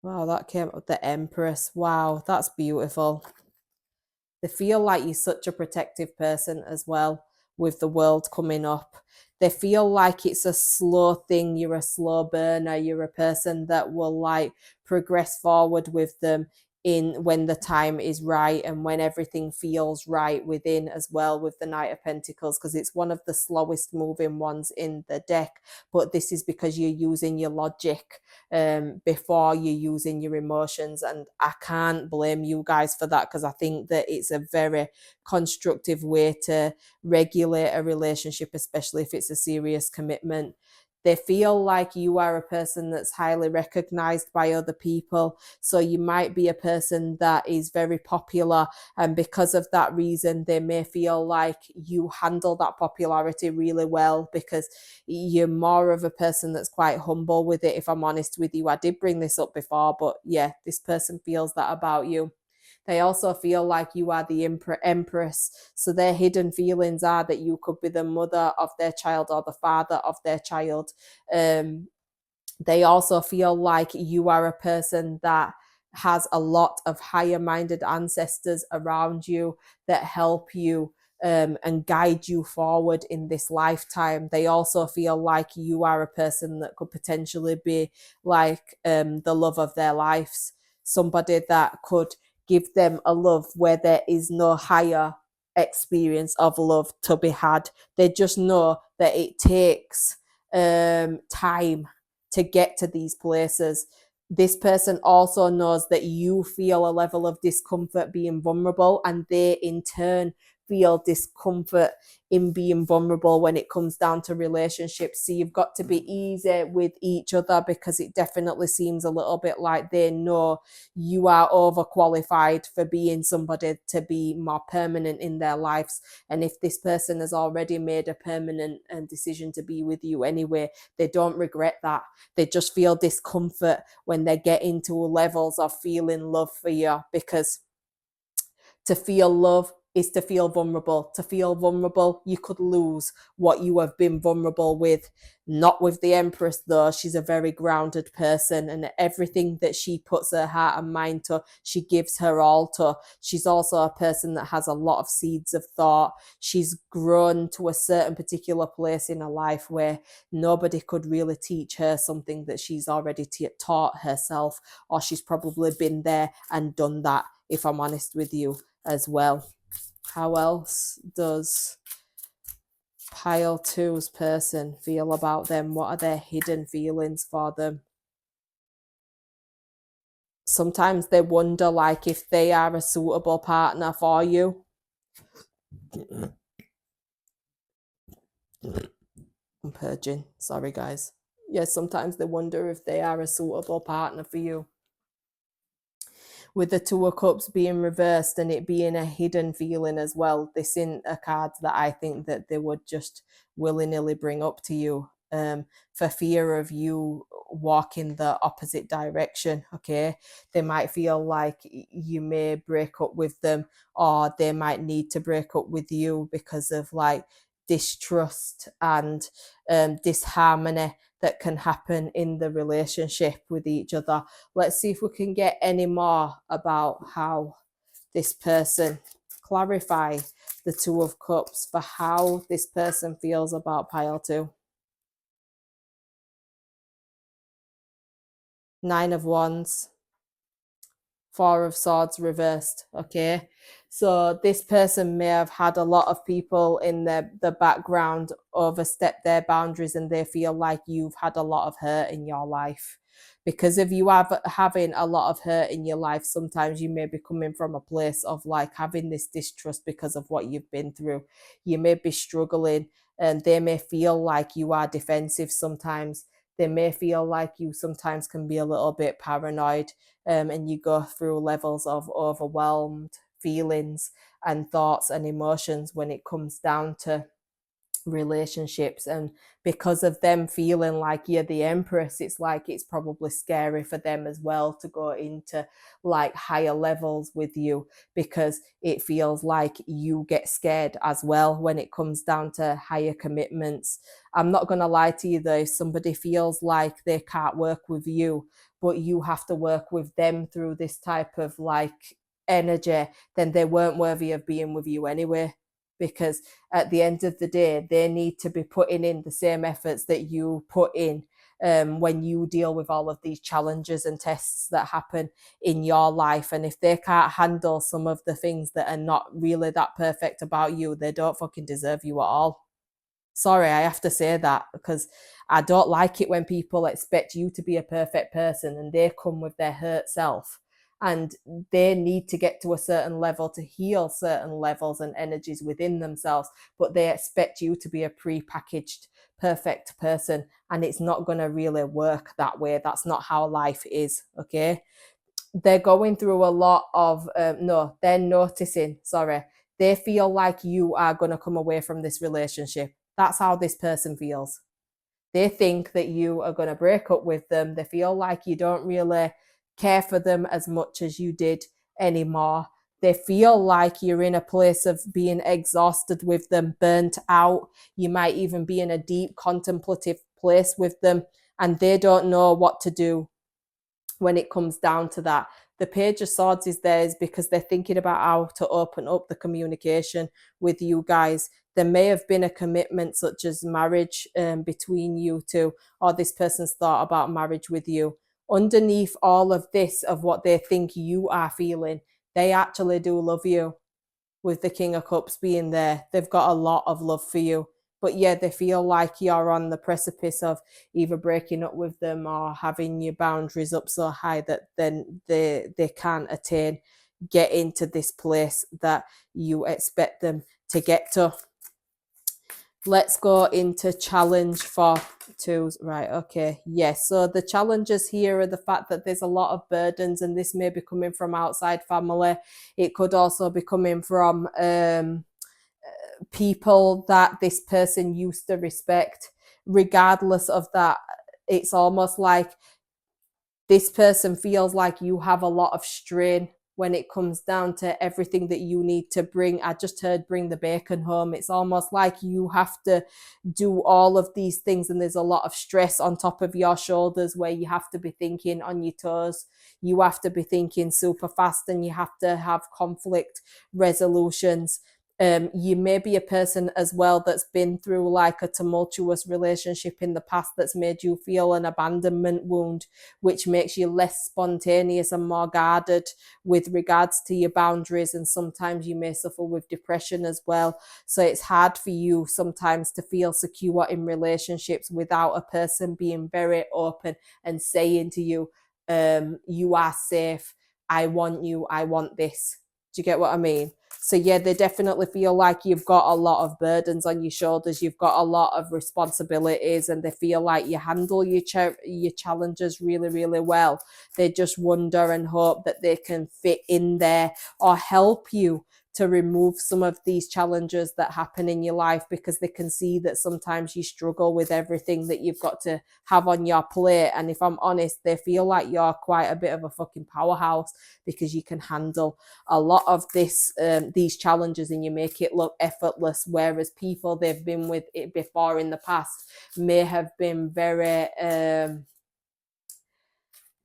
Wow, that came up, the Empress. Wow, that's beautiful. They feel like you're such a protective person as well, with the World coming up. They feel like it's a slow thing. You're a slow burner. You're a person that will like progress forward with them in when the time is right and when everything feels right within as well, with the Knight of Pentacles, because it's one of the slowest moving ones in the deck. But this is because you're using your logic before you're using your emotions. And I can't blame you guys for that, because I think that it's a very constructive way to regulate a relationship, especially if it's a serious commitment. They feel like you are a person that's highly recognized by other people. So you might be a person that is very popular. And because of that reason, they may feel like you handle that popularity really well, because you're more of a person that's quite humble with it, if I'm honest with you. I did bring this up before, but yeah, this person feels that about you. They also feel like you are the empress. So their hidden feelings are that you could be the mother of their child or the father of their child. They also feel like you are a person that has a lot of higher minded ancestors around you that help you and guide you forward in this lifetime. They also feel like you are a person that could potentially be like the love of their lives, somebody that could give them a love where there is no higher experience of love to be had. They just know that it takes time to get to these places. This person also knows that you feel a level of discomfort being vulnerable, and they in turn feel discomfort in being vulnerable when it comes down to relationships. So you've got to be easy with each other, because it definitely seems a little bit like they know you are overqualified for being somebody to be more permanent in their lives. And if this person has already made a permanent decision to be with you anyway, they don't regret that. They just feel discomfort when they get into levels of feeling love for you, because to feel love is to feel vulnerable. To feel vulnerable, you could lose what you have been vulnerable with. Not with the Empress, though. She's a very grounded person, and everything that she puts her heart and mind to, she gives her all to. She's also a person that has a lot of seeds of thought. She's grown to a certain particular place in her life where nobody could really teach her something that she's already taught herself, or she's probably been there and done that, if I'm honest with you as well. How else does pile two's person feel about them? What are their hidden feelings for them? Sometimes they wonder, like, if they are a suitable partner for you. I'm purging. Sorry, guys. Yeah, sometimes they wonder if they are a suitable partner for you. With the Two of Cups being reversed and it being a hidden feeling as well, this isn't a card that I think that they would just willy-nilly bring up to you, for fear of you walking the opposite direction. Okay, they might feel like you may break up with them, or they might need to break up with you because of like distrust and disharmony that can happen in the relationship with each other. Let's see if we can get any more about how this person, clarify the Two of Cups for how this person feels about pile two. Nine of Wands, Four of Swords reversed. Okay, so this person may have had a lot of people in the background overstep their boundaries, and they feel like you've had a lot of hurt in your life. Because if you have having a lot of hurt in your life, sometimes you may be coming from a place of like having this distrust because of what you've been through. You may be struggling, and they may feel like you are defensive sometimes. They may feel like you sometimes can be a little bit paranoid, and you go through levels of overwhelmed feelings and thoughts and emotions when it comes down to relationships. And because of them feeling like you're the Empress, it's like it's probably scary for them as well to go into like higher levels with you, because it feels like you get scared as well when it comes down to higher commitments. I'm not going to lie to you though, if somebody feels like they can't work with you, but you have to work with them through this type of like energy, then they weren't worthy of being with you anyway. Because at the end of the day, they need to be putting in the same efforts that you put in, when you deal with all of these challenges and tests that happen in your life. And if they can't handle some of the things that are not really that perfect about you, they don't fucking deserve you at all. Sorry, I have to say that, because I don't like it when people expect you to be a perfect person and they come with their hurt self, and they need to get to a certain level to heal certain levels and energies within themselves, but they expect you to be a pre-packaged perfect person, and it's not going to really work that way. That's not how life is. Okay, they're going through a lot of no, they're noticing, sorry, they feel like you are going to come away from this relationship. That's how this person feels. They think that you are going to break up with them. They feel like you don't really care for them as much as you did anymore. They feel like you're in a place of being exhausted with them, burnt out. You might even be in a deep contemplative place with them, and they don't know what to do when it comes down to that. The Page of Swords is theirs because they're thinking about how to open up the communication with you guys. There may have been a commitment such as marriage between you two, or this person's thought about marriage with you. Underneath all of this, of what they think you are feeling, they actually do love you. With the King of Cups being there, they've got a lot of love for you. But yeah, they feel like you're on the precipice of either breaking up with them or having your boundaries up so high that then they can't attain get into this place that you expect them to get to. Let's go into challenge for twos. Right, okay. Yes, so the challenges here are the fact that there's a lot of burdens, and this may be coming from outside family. It could also be coming from people that this person used to respect. Regardless of that, it's almost like this person feels like you have a lot of strain when it comes down to everything that you need to bring. I just heard bring the bacon home. It's almost like you have to do all of these things, and there's a lot of stress on top of your shoulders where you have to be thinking on your toes. You have to be thinking super fast, and you have to have conflict resolutions. You may be a person as well that's been through like a tumultuous relationship in the past that's made you feel an abandonment wound, which makes you less spontaneous and more guarded with regards to your boundaries. And sometimes you may suffer with depression as well. So it's hard for you sometimes to feel secure in relationships without a person being very open and saying to you, you are safe, I want you, I want this. Do you get what I mean? So yeah, they definitely feel like you've got a lot of burdens on your shoulders. You've got a lot of responsibilities, and they feel like you handle your challenges really, really well. They just wonder and hope that they can fit in there or help you to remove some of these challenges that happen in your life, because they can see that sometimes you struggle with everything that you've got to have on your plate. And if I'm honest, they feel like you're quite a bit of a fucking powerhouse because you can handle a lot of these challenges, and you make it look effortless, whereas people they've been with it before in the past may have been very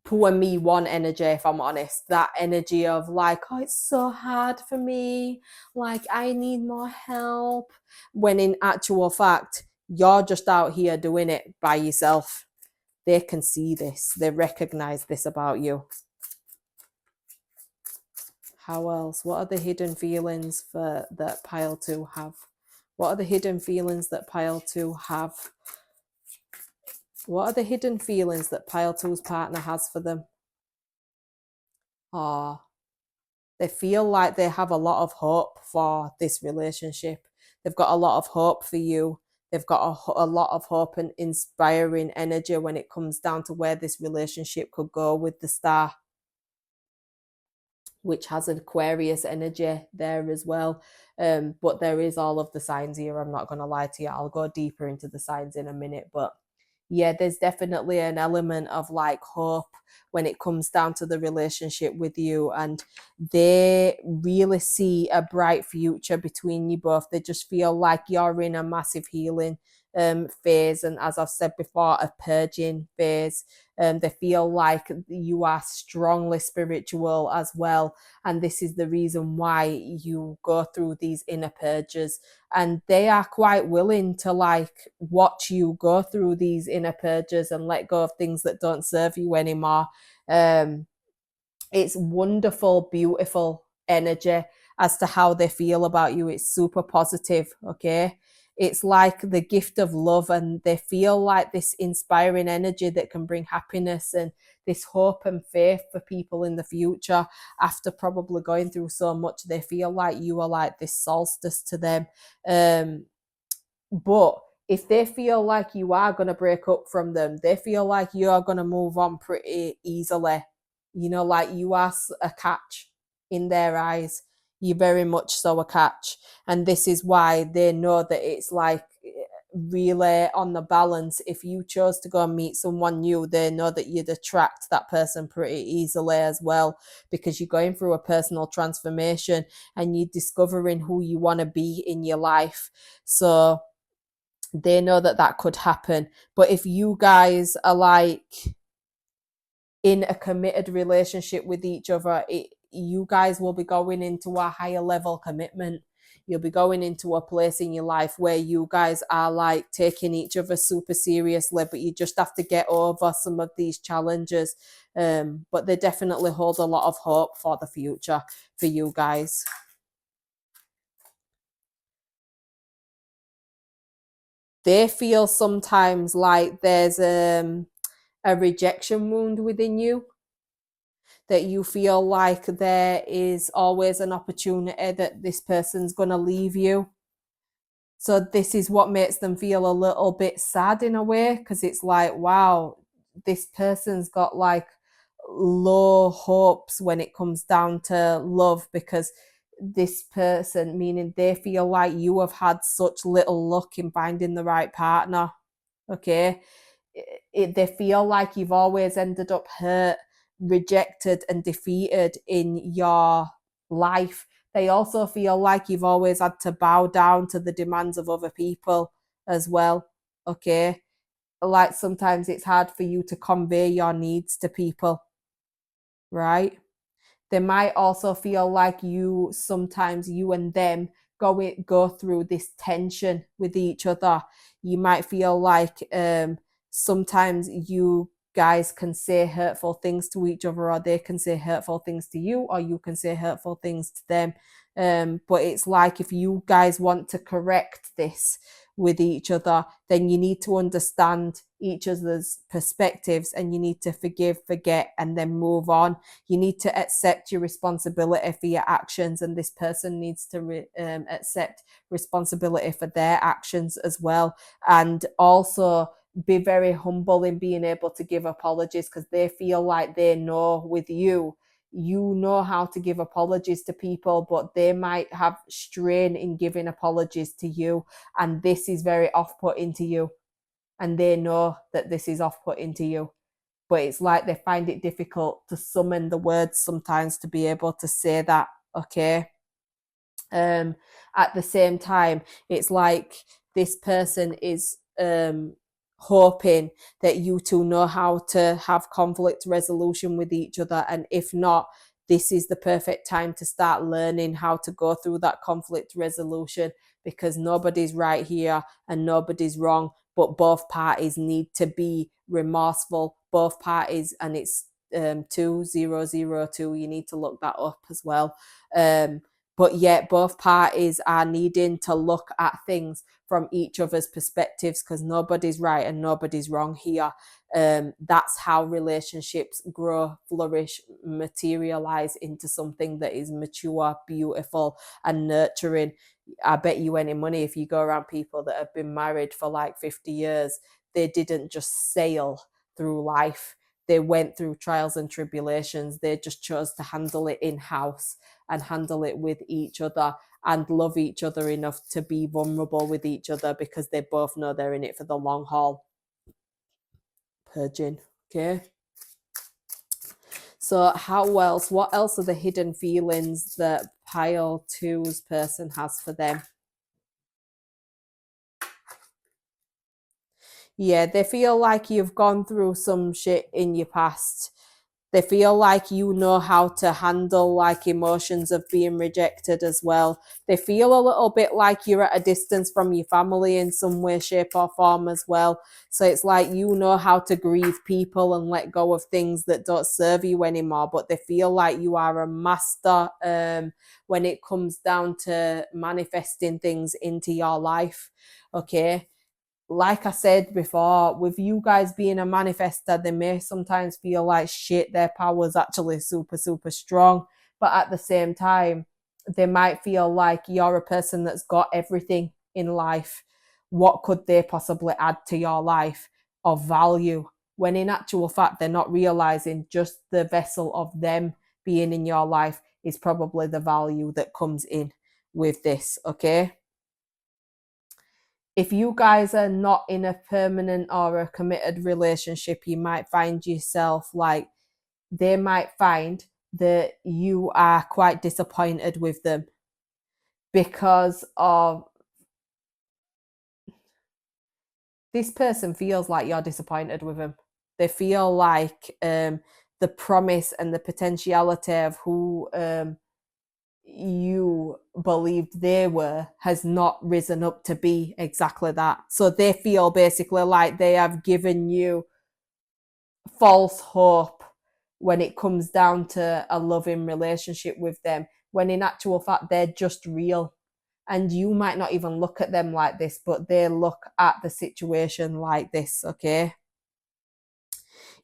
poor me one energy, if I'm honest. That energy of like, oh, it's so hard for me, like I need more help, when in actual fact you're just out here doing it by yourself. They can see this, they recognize this about you. How else? What are the hidden feelings for that pile 2 have? What are the hidden feelings that pile 2 have? What are the hidden feelings that pile 2's partner has for them? Oh, they feel like they have a lot of hope for this relationship. They've got a lot of hope for you. They've got a lot of hope and inspiring energy when it comes down to where this relationship could go with the star, which has an Aquarius energy there as well. But there is all of the signs here. I'm not going to lie to you. I'll go deeper into the signs in a minute. But yeah, there's definitely an element of like hope when it comes down to the relationship with you. And they really see a bright future between you both. They just feel like you're in a massive healing phase. And as I've said before, a purging phase. They feel like you are strongly spiritual as well. And this is the reason why you go through these inner purges. And they are quite willing to like watch you go through these inner purges and let go of things that don't serve you anymore. It's wonderful, beautiful energy as to how they feel about you. It's super positive, okay? It's like the gift of love, and they feel like this inspiring energy that can bring happiness and this hope and faith for people in the future. After probably going through so much, they feel like you are like this solstice to them. But if they feel like you are going to break up from them, they feel like you are going to move on pretty easily. You know, like you are a catch in their eyes. You're very much so a catch. And this is why they know that it's like really on the balance. If you chose to go and meet someone new, they know that you'd attract that person pretty easily as well, because you're going through a personal transformation and you're discovering who you want to be in your life. So they know that that could happen. But if you guys are like in a committed relationship with each other, you guys will be going into a higher level commitment. You'll be going into a place in your life where you guys are like taking each other super seriously, but you just have to get over some of these challenges. But they definitely hold a lot of hope for the future for you guys. They feel sometimes like there's a rejection wound within you. that you feel like there is always an opportunity that this person's going to leave you. So this is what makes them feel a little bit sad in a way, because it's like, wow, this person's got like low hopes when it comes down to love, because this person, meaning they feel like you have had such little luck in finding the right partner. Okay. They feel like you've always ended up hurt, rejected, and defeated in your life. They also feel like you've always had to bow down to the demands of other people as well. Okay. Like sometimes it's hard for you to convey your needs to people, right? They might also feel like you and them go through this tension with each other. You might feel like sometimes you guys can say hurtful things to each other, or they can say hurtful things to you, or you can say hurtful things to them. But it's like, if you guys want to correct this with each other, then you need to understand each other's perspectives, and you need to forgive, forget, and then move on. You need to accept your responsibility for your actions, and this person needs to accept responsibility for their actions as well. And also be very humble in being able to give apologies, because they feel like they know with you know how to give apologies to people, but they might have strain in giving apologies to you, and this is very off-putting to you, and they know that this is off-putting to you, but it's like they find it difficult to summon the words sometimes to be able to say that. Okay. At the same time, it's like this person is hoping that you two know how to have conflict resolution with each other, and if not, this is the perfect time to start learning how to go through that conflict resolution, because nobody's right here and nobody's wrong, but both parties need to be remorseful. Both parties, and it's 2002, you need to look that up as well. But yet both parties are needing to look at things from each other's perspectives, because nobody's right and nobody's wrong here. That's how relationships grow, flourish, materialize into something that is mature, beautiful, and nurturing. I bet you any money, if you go around people that have been married for like 50 years, they didn't just sail through life. They went through trials and tribulations. They just chose to handle it in house and handle it with each other, and love each other enough to be vulnerable with each other, because they both know they're in it for the long haul. Purging. Okay. So what else are the hidden feelings that pile two's person has for them? Yeah, they feel like you've gone through some shit in your past. They feel like you know how to handle like emotions of being rejected as well. They feel a little bit like you're at a distance from your family in some way, shape, or form as well. So it's like you know how to grieve people and let go of things that don't serve you anymore, but they feel like you are a master when it comes down to manifesting things into your life. Okay. Like I said before, with you guys being a manifester, they may sometimes feel like shit, their power is actually super, super strong. But at the same time, they might feel like you're a person that's got everything in life. What could they possibly add to your life of value? When in actual fact, they're not realizing just the vessel of them being in your life is probably the value that comes in with this. Okay. If you guys are not in a permanent or a committed relationship, you might find yourself like, they might find that you are quite disappointed with them because of this person feels like you're disappointed with them. They feel like the promise and the potentiality of who you believed they were has not risen up to be exactly that. So they feel basically like they have given you false hope when it comes down to a loving relationship with them, when in actual fact they're just real. And you might not even look at them like this, but they look at the situation like this. Okay.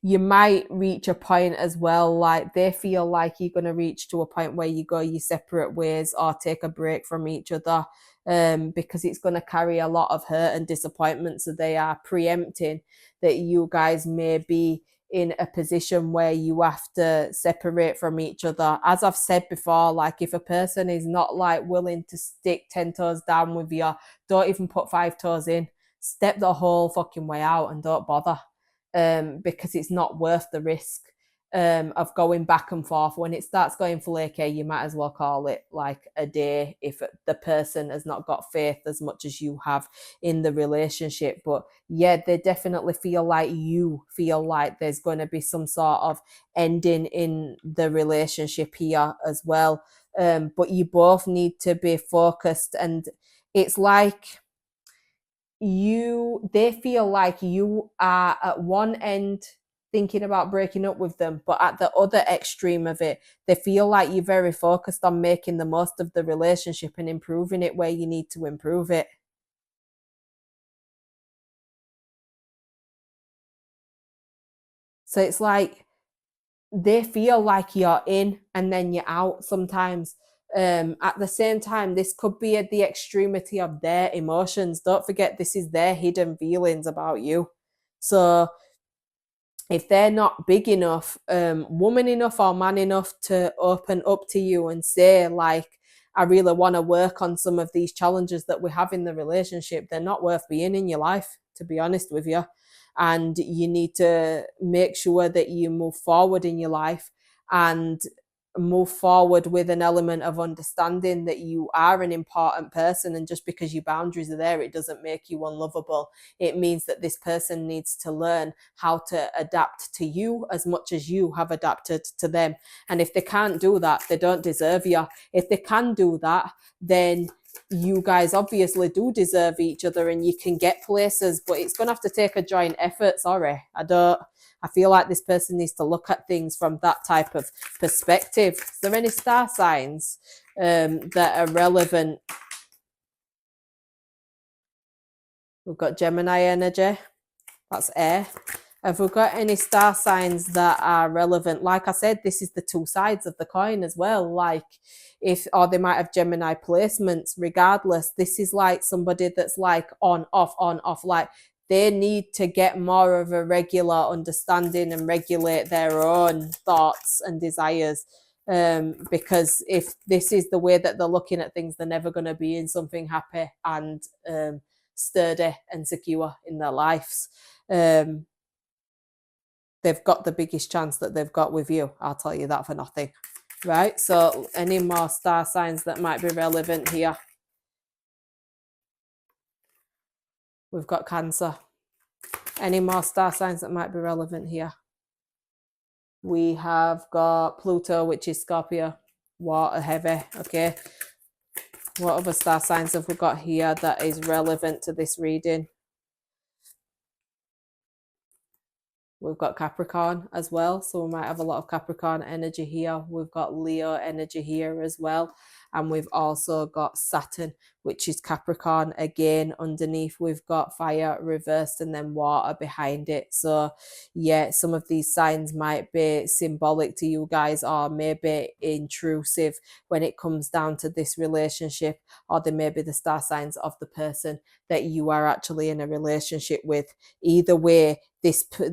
you might reach a point as well, like they feel like you're going to reach to a point where you go your separate ways or take a break from each other, because it's going to carry a lot of hurt and disappointment. So they are preempting that you guys may be in a position where you have to separate from each other. As I've said before, like if a person is not like willing to stick 10 toes down with you, don't even put 5 toes in. Step the whole fucking way out and don't bother, because it's not worth the risk, of going back and forth. When it starts going flaky, you might as well call it like a day if the person has not got faith as much as you have in the relationship. But yeah, they definitely feel like you feel like there's going to be some sort of ending in the relationship here as well. But you both need to be focused, and it's like they feel like you are at one end thinking about breaking up with them, but at the other extreme of it, they feel like you're very focused on making the most of the relationship and improving it where you need to improve it. So it's like they feel like you're in and then you're out sometimes. At the same time, this could be at the extremity of their emotions. Don't forget, this is their hidden feelings about you. So if they're not big enough, woman enough or man enough to open up to you and say, like, I really want to work on some of these challenges that we have in the relationship, they're not worth being in your life, to be honest with you. And you need to make sure that you move forward in your life and move forward with an element of understanding that you are an important person. And just because your boundaries are there, it doesn't make you unlovable. It means that this person needs to learn how to adapt to you as much as you have adapted to them. And if they can't do that, they don't deserve you. If they can do that, then you guys obviously do deserve each other and you can get places, but it's going to have to take a joint effort. Sorry, I feel like this person needs to look at things from that type of perspective. Is there any star signs that are relevant? We've got Gemini energy. That's air. Have we got any star signs that are relevant? Like I said, this is the two sides of the coin as well. Like or they might have Gemini placements. Regardless, this is like somebody that's like on, off. Like they need to get more of a regular understanding and regulate their own thoughts and desires. Because if this is the way that they're looking at things, they're never going to be in something happy and sturdy and secure in their lives. They've got the biggest chance that they've got with you. I'll tell you that for nothing. Right, so any more star signs that might be relevant here? We've got Cancer. Any more star signs that might be relevant here? We have got Pluto, which is Scorpio. Water heavy, okay. What other star signs have we got here that is relevant to this reading? We've got Capricorn as well, so we might have a lot of Capricorn energy here. We've got Leo energy here as well, and we've also got Saturn, which is Capricorn again. Underneath we've got fire reversed and then water behind it. So yeah, some of these signs might be symbolic to you guys or maybe intrusive when it comes down to this relationship, or they may be the star signs of the person that you are actually in a relationship with. Either way,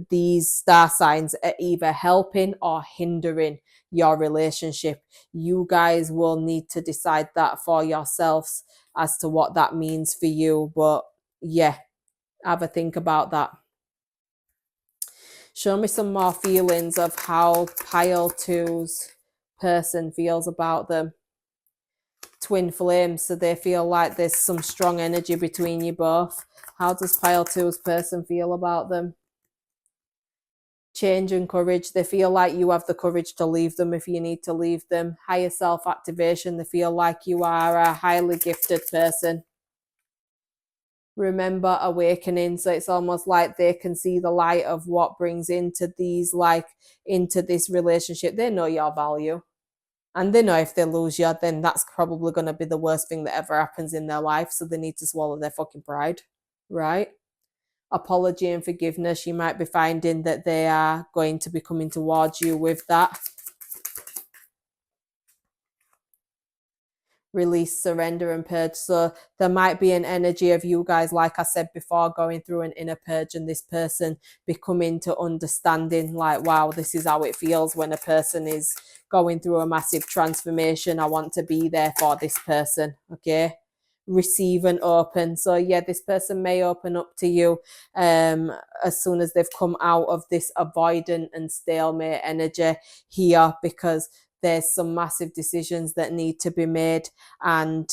these star signs are either helping or hindering your relationship. You guys will need to decide that for yourselves as to what that means for you. But yeah, have a think about that. Show me some more feelings of how pile two's person feels about them. Twin flames, so they feel like there's some strong energy between you both. How does pile two's person feel about them? Change and courage. They feel like you have the courage to leave them if you need to leave them. Higher self activation. They feel like you are a highly gifted person. Remember awakening. So it's almost like they can see the light of what brings into this relationship. They know your value. And they know if they lose you, then that's probably going to be the worst thing that ever happens in their life. So they need to swallow their fucking pride. Right? apology and forgiveness. You might be finding that they are going to be coming towards you with that. Release, surrender, and purge. So there might be an energy of you guys, like I said before, going through an inner purge, and this person becoming to understanding, like, wow, this is how it feels when a person is going through a massive transformation. I want to be there for this person. Okay. Receive and open. So yeah, this person may open up to you as soon as they've come out of this avoidant and stalemate energy here, because there's some massive decisions that need to be made, and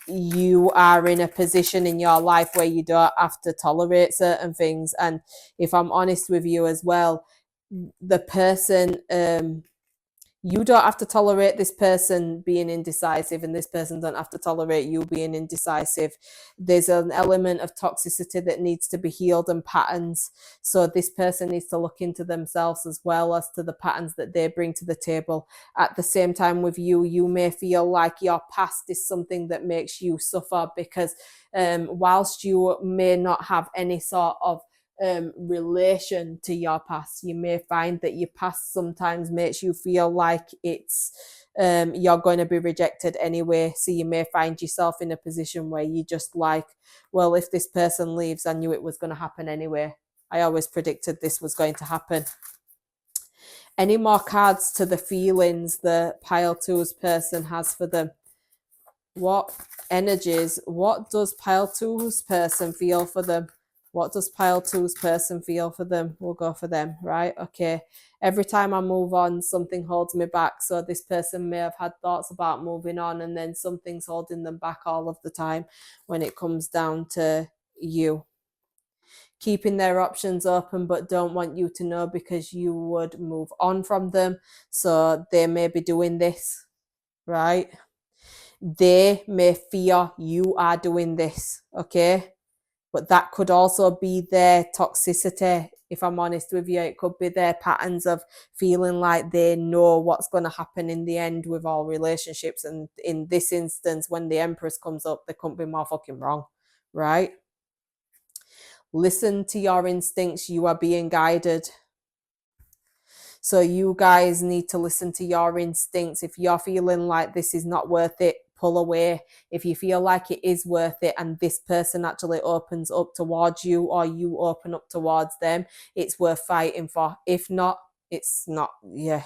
you are in a position in your life where you don't have to tolerate certain things. And if I'm honest with you as well, the person you don't have to tolerate this person being indecisive, and this person don't have to tolerate you being indecisive. There's an element of toxicity that needs to be healed, and patterns. So this person needs to look into themselves as well as to the patterns that they bring to the table. At the same time with you, you may feel like your past is something that makes you suffer, because whilst you may not have any sort of relation to your past, you may find that your past sometimes makes you feel like it's you're going to be rejected anyway. So you may find yourself in a position where you just like, well, if this person leaves, I knew it was going to happen anyway. I always predicted this was going to happen. Any more cards to the feelings the pile two's person has for them? What energies, what does pile two's person feel for them? What does pile two's person feel for them? We'll go for them, right? Okay. Every time I move on, something holds me back. So this person may have had thoughts about moving on, and then something's holding them back all of the time when it comes down to you. Keeping their options open, but don't want you to know because you would move on from them. So they may be doing this, right? They may fear you are doing this, okay? But that could also be their toxicity. If I'm honest with you, it could be their patterns of feeling like they know what's going to happen in the end with all relationships. And in this instance, when the Empress comes up, they couldn't be more fucking wrong, right? Listen to your instincts. You are being guided. So you guys need to listen to your instincts. If you're feeling like this is not worth it, pull away. If you feel like it is worth it, and this person actually opens up towards you, or you open up towards them, it's worth fighting for. If not, it's not. Yeah,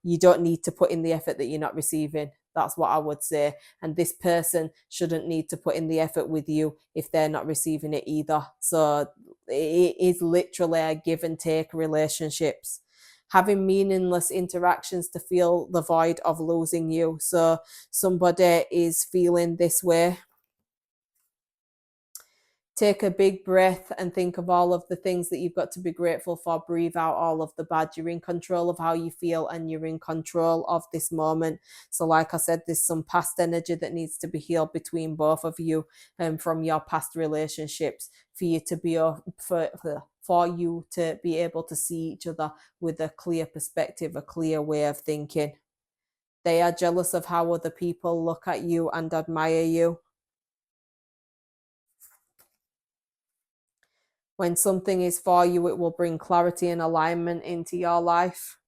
you don't need to put in the effort that you're not receiving. That's what I would say. And this person shouldn't need to put in the effort with you if they're not receiving it either. So it is literally a give and take relationships. Having meaningless interactions to fill the void of losing you. So somebody is feeling this way. Take a big breath and think of all of the things that you've got to be grateful for. Breathe out all of the bad. You're in control of how you feel, and you're in control of this moment. So like I said, there's some past energy that needs to be healed between both of you, from your past relationships, for you to be for you to be able to see each other with a clear perspective, a clear way of thinking. They are jealous of how other people look at you and admire you. When something is for you, it will bring clarity and alignment into your life,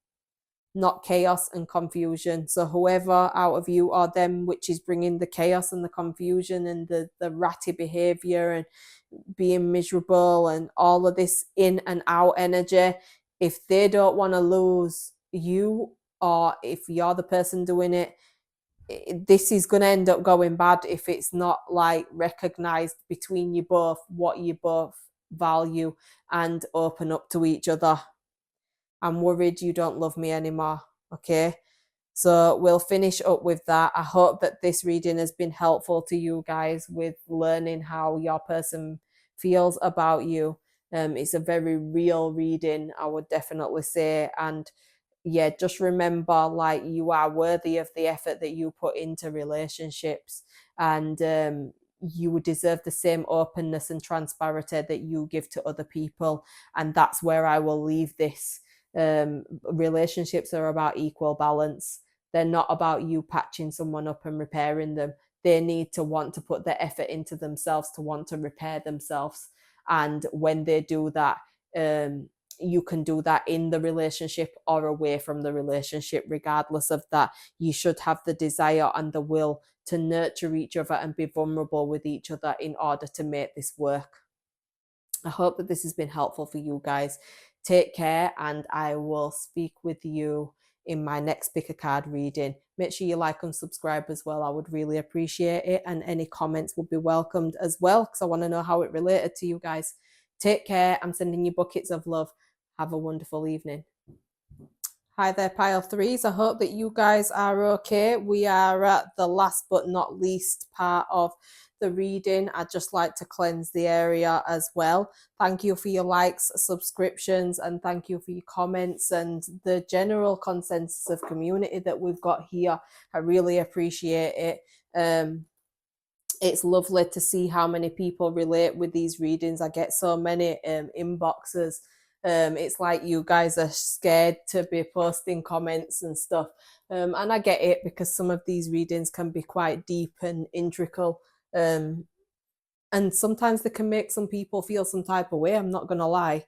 not chaos and confusion. So whoever out of you or them which is bringing the chaos and the confusion and the ratty behavior and being miserable and all of this in and out energy, if they don't want to lose you, or if you're the person doing it, this is going to end up going bad if it's not like recognized between you both what you both value and open up to each other. I'm worried you don't love me anymore. Okay. So we'll finish up with that. I hope that this reading has been helpful to you guys with learning how your person feels about you. It's a very real reading, I would definitely say. And yeah, just remember, like, you are worthy of the effort that you put into relationships, and you deserve the same openness and transparency that you give to other people. And that's where I will leave this. Relationships are about equal balance. They're not about you patching someone up and repairing them. They need to want to put the effort into themselves to want to repair themselves. And when they do that, you can do that in the relationship or away from the relationship. Regardless of that, you should have the desire and the will to nurture each other and be vulnerable with each other in order to make this work. I hope that this has been helpful for you guys. Take care, and I will speak with you in my next pick a card reading. Make sure you like and subscribe as well. I would really appreciate it, and any comments would be welcomed as well, because I want to know how it related to you guys. Take care. I'm sending you buckets of love. Have a wonderful evening. Hi there, pile threes. I hope that you guys are okay. We are at the last but not least part of the reading. I'd just like to cleanse the area as well. Thank you for your likes, subscriptions, and thank you for your comments and the general consensus of community that we've got here. I really appreciate it. It's lovely to see how many people relate with these readings. I get so many inboxes. It's like you guys are scared to be posting comments and stuff. And I get it, because some of these readings can be quite deep and integral. And sometimes they can make some people feel some type of way, I'm not going to lie.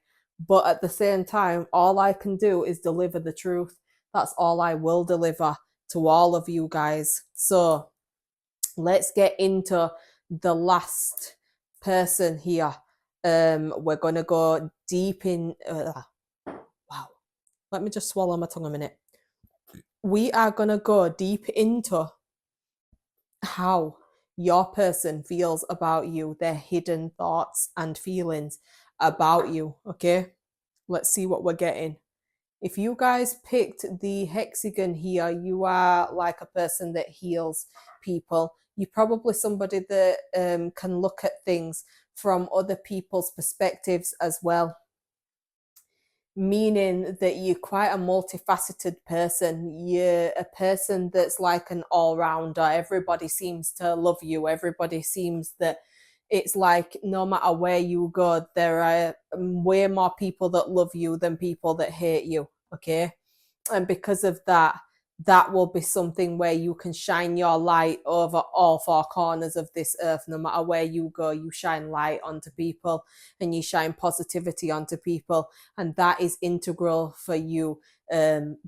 But at the same time, all I can do is deliver the truth. That's all I will deliver to all of you guys. So let's get into the last person here. We're going to go deep in. Wow. Let me just swallow my tongue a minute. We are going to go deep into how your person feels about you, their hidden thoughts and feelings about you. Okay, let's see what we're getting. If you guys picked the hexagon here, you are like a person that heals people. You're probably somebody that can look at things from other people's perspectives as well, meaning that you're quite a multifaceted person. You're a person that's like an all-rounder. Everybody seems to love you. Everybody seems that it's like no matter where you go, there are way more people that love you than people that hate you. Okay, and because of that, that will be something where you can shine your light over all four corners of this earth. No matter where you go, you shine light onto people and you shine positivity onto people, and that is integral for you,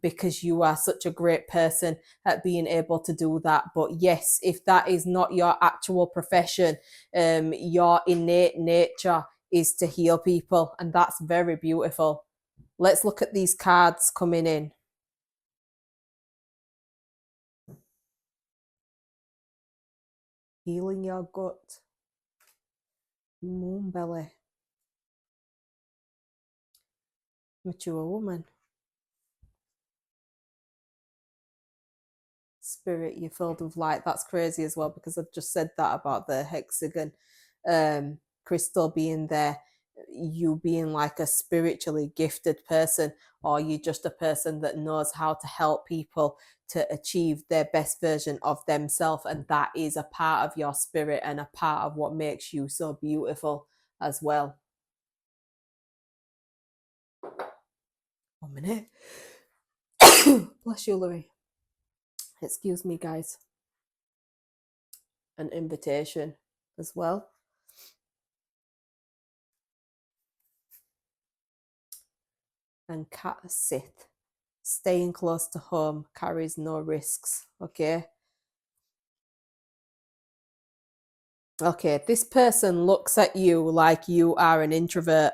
because you are such a great person at being able to do that. But yes, if that is not your actual profession, your innate nature is to heal people, and that's very beautiful. Let's look at these cards coming in. Healing your gut. Moon belly. Mature woman. Spirit, you're filled with light. That's crazy as well, because I've just said that about the hexagon crystal being there. You being like a spiritually gifted person, or you're just a person that knows how to help people to achieve their best version of themselves, and that is a part of your spirit and a part of what makes you so beautiful as well. 1 minute. Bless you, Leriee. Excuse me, guys. An invitation as well. And Cat Sith. Staying close to home carries no risks. Okay. Okay, this person looks at you like you are an introvert.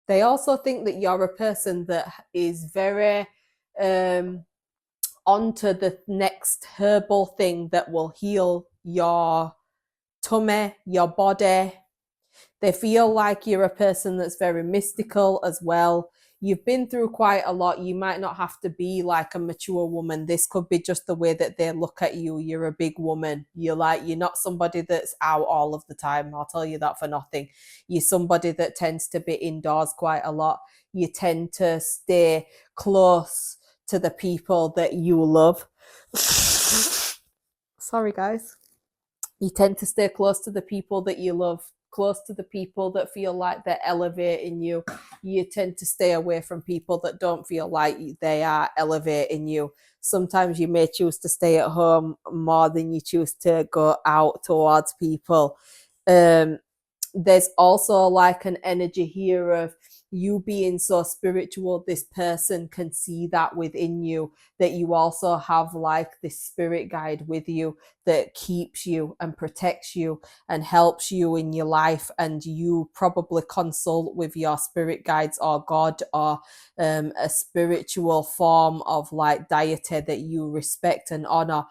They also think that you're a person that is very onto the next herbal thing that will heal your tummy, your body. They feel like you're a person that's very mystical as well. You've been through quite a lot. You might not have to be like a mature woman. This could be just the way that they look at you. You're a big woman. You're not somebody that's out all of the time. I'll tell you that for nothing. You're somebody that tends to be indoors quite a lot. You tend to stay close to the people that you love. Sorry, guys. You tend to stay close to the people that you love close to the people that feel like they're elevating you. You tend to stay away from people that don't feel like they are elevating you. Sometimes you may choose to stay at home more than you choose to go out towards people. There's also like an energy here of you being so spiritual. This person can see that within you, that you also have like this spirit guide with you that keeps you and protects you and helps you in your life. And you probably consult with your spirit guides or God or a spiritual form of like deity that you respect and honor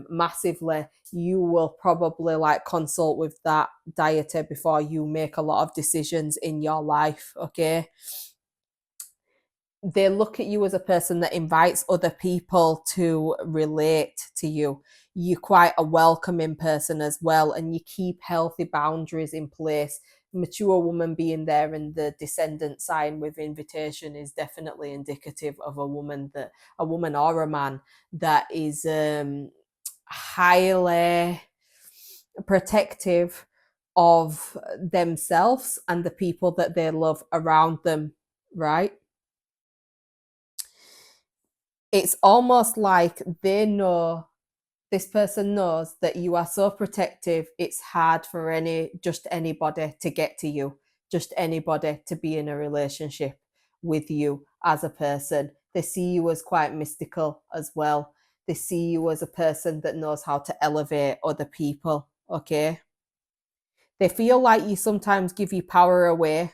massively. You will probably like consult with that deity before you make a lot of decisions in your life. Okay, they look at you as a person that invites other people to relate to you. You're quite a welcoming person as well, and you keep healthy boundaries in place. Mature woman being there in the descendant sign with invitation is definitely indicative of a woman or a man that is highly protective of themselves and the people that they love around them, right? It's almost like this person knows that you are so protective, it's hard for anybody to get to you, just anybody to be in a relationship with you as a person. They see you as quite mystical as well. They see you as a person that knows how to elevate other people. Okay, they feel like you sometimes give your power away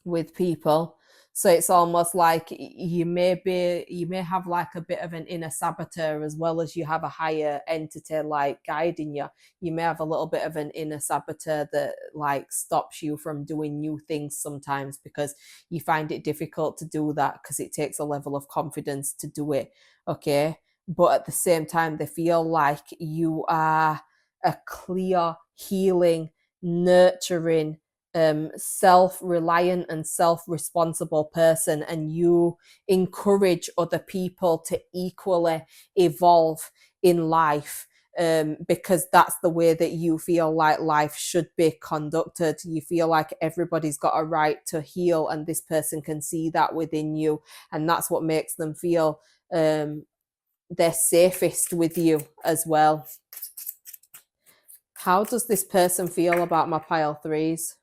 with people. So it's almost like you may have like a bit of an inner saboteur, as well as you have a higher entity like guiding you. You may have a little bit of an inner saboteur that like stops you from doing new things sometimes, because you find it difficult to do that because it takes a level of confidence to do it. Okay, but at the same time they feel like you are a clear, healing, nurturing, self-reliant and self-responsible person, and you encourage other people to equally evolve in life, because that's the way that you feel like life should be conducted. You feel like everybody's got a right to heal, and this person can see that within you, and that's what makes them feel they're safest with you as well. How does this person feel about my pile threes?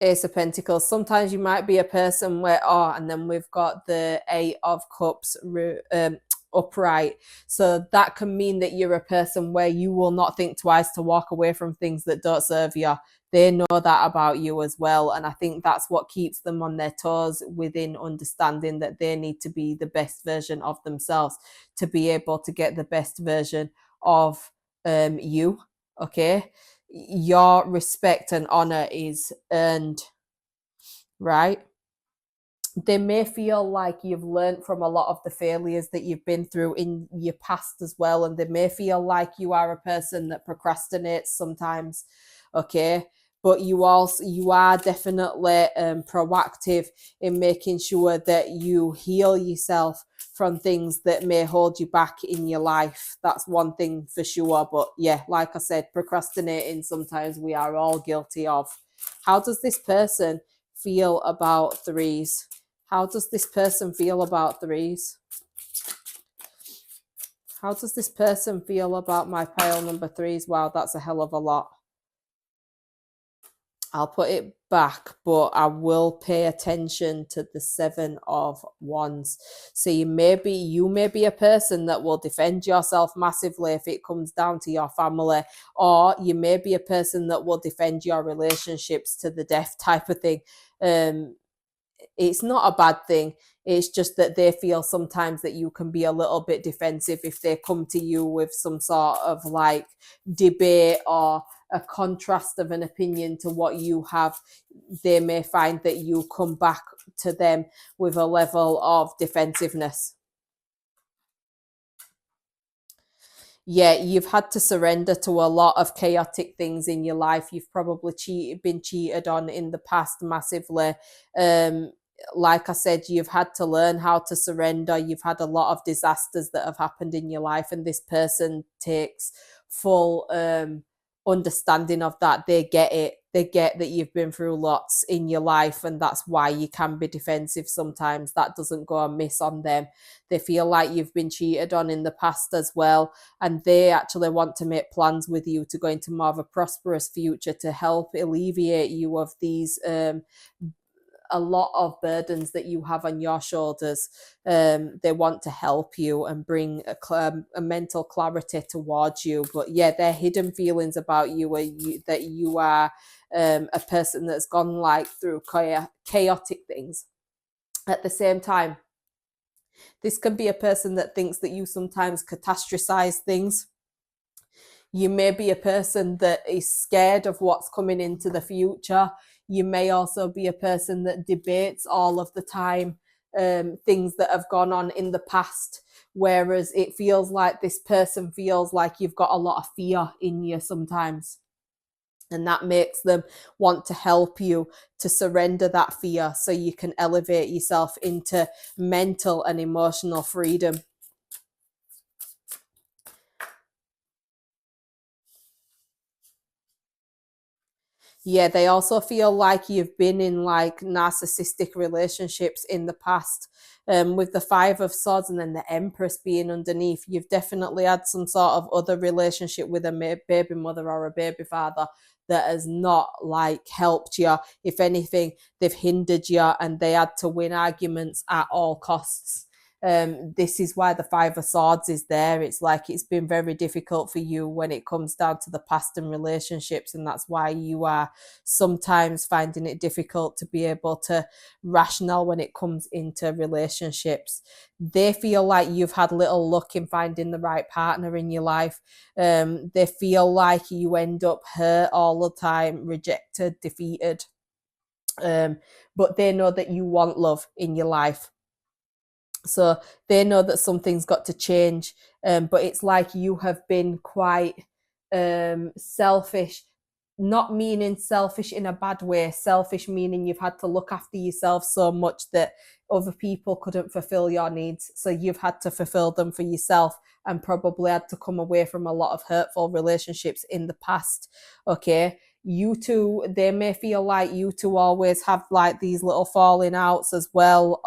Ace of Pentacles. Sometimes you might be a person where, and then we've got the Eight of Cups upright. So that can mean that you're a person where you will not think twice to walk away from things that don't serve you. They know that about you as well. And I think that's what keeps them on their toes, within understanding that they need to be the best version of themselves to be able to get the best version of you. Okay, your respect and honor is earned, right? They may feel like you've learned from a lot of the failures that you've been through in your past as well, and they may feel like you are a person that procrastinates sometimes. Okay, but you are definitely proactive in making sure that you heal yourself from things that may hold you back in your life. That's one thing for sure. But yeah, like I said, procrastinating sometimes we are all guilty of. How does this person feel about threes? How does this person feel about threes? How does this person feel about my pile number threes? Wow, that's a hell of a lot. I'll put it back, but I will pay attention to the Seven of Wands. So you may be a person that will defend yourself massively if it comes down to your family, or you may be a person that will defend your relationships to the death type of thing. It's not a bad thing. It's just that they feel sometimes that you can be a little bit defensive if they come to you with some sort of like debate or a contrast of an opinion to what you have. They may find that you come back to them with a level of defensiveness. Yeah, you've had to surrender to a lot of chaotic things in your life. You've probably been cheated on in the past massively. like I said, you've had to learn how to surrender. You've had a lot of disasters that have happened in your life, and this person takes full understanding of that. They get it. They get that you've been through lots in your life, and that's why you can be defensive sometimes. That doesn't go amiss on them. They feel like you've been cheated on in the past as well, and they actually want to make plans with you to go into more of a prosperous future to help alleviate you of these a lot of burdens that you have on your shoulders. They want to help you and bring a mental clarity towards you. But yeah, their hidden feelings about you are that you are a person that's gone like through chaotic things. At the same time, this can be a person that thinks that you sometimes catastrophize things. You may be a person that is scared of what's coming into the future. You may also be a person that debates all of the time things that have gone on in the past, whereas it feels like this person feels like you've got a lot of fear in you sometimes. And that makes them want to help you to surrender that fear so you can elevate yourself into mental and emotional freedom. Yeah, they also feel like you've been in like narcissistic relationships in the past. With the Five of Swords and then the Empress being underneath, you've definitely had some sort of other relationship with a baby mother or a baby father that has not like helped you. If anything, they've hindered you and they had to win arguments at all costs. This is why the Five of Swords is there. It's like it's been very difficult for you when it comes down to the past and relationships, and that's why you are sometimes finding it difficult to be able to rational when it comes into relationships. They feel like you've had little luck in finding the right partner in your life. They feel like you end up hurt all the time, rejected, defeated. But they know that you want love in your life, so they know that something's got to change. But it's like you have been quite selfish, not meaning selfish in a bad way, selfish meaning you've had to look after yourself so much that other people couldn't fulfill your needs, so you've had to fulfill them for yourself, and probably had to come away from a lot of hurtful relationships in the past. Okay, you two, they may feel like you two always have like these little falling outs as well,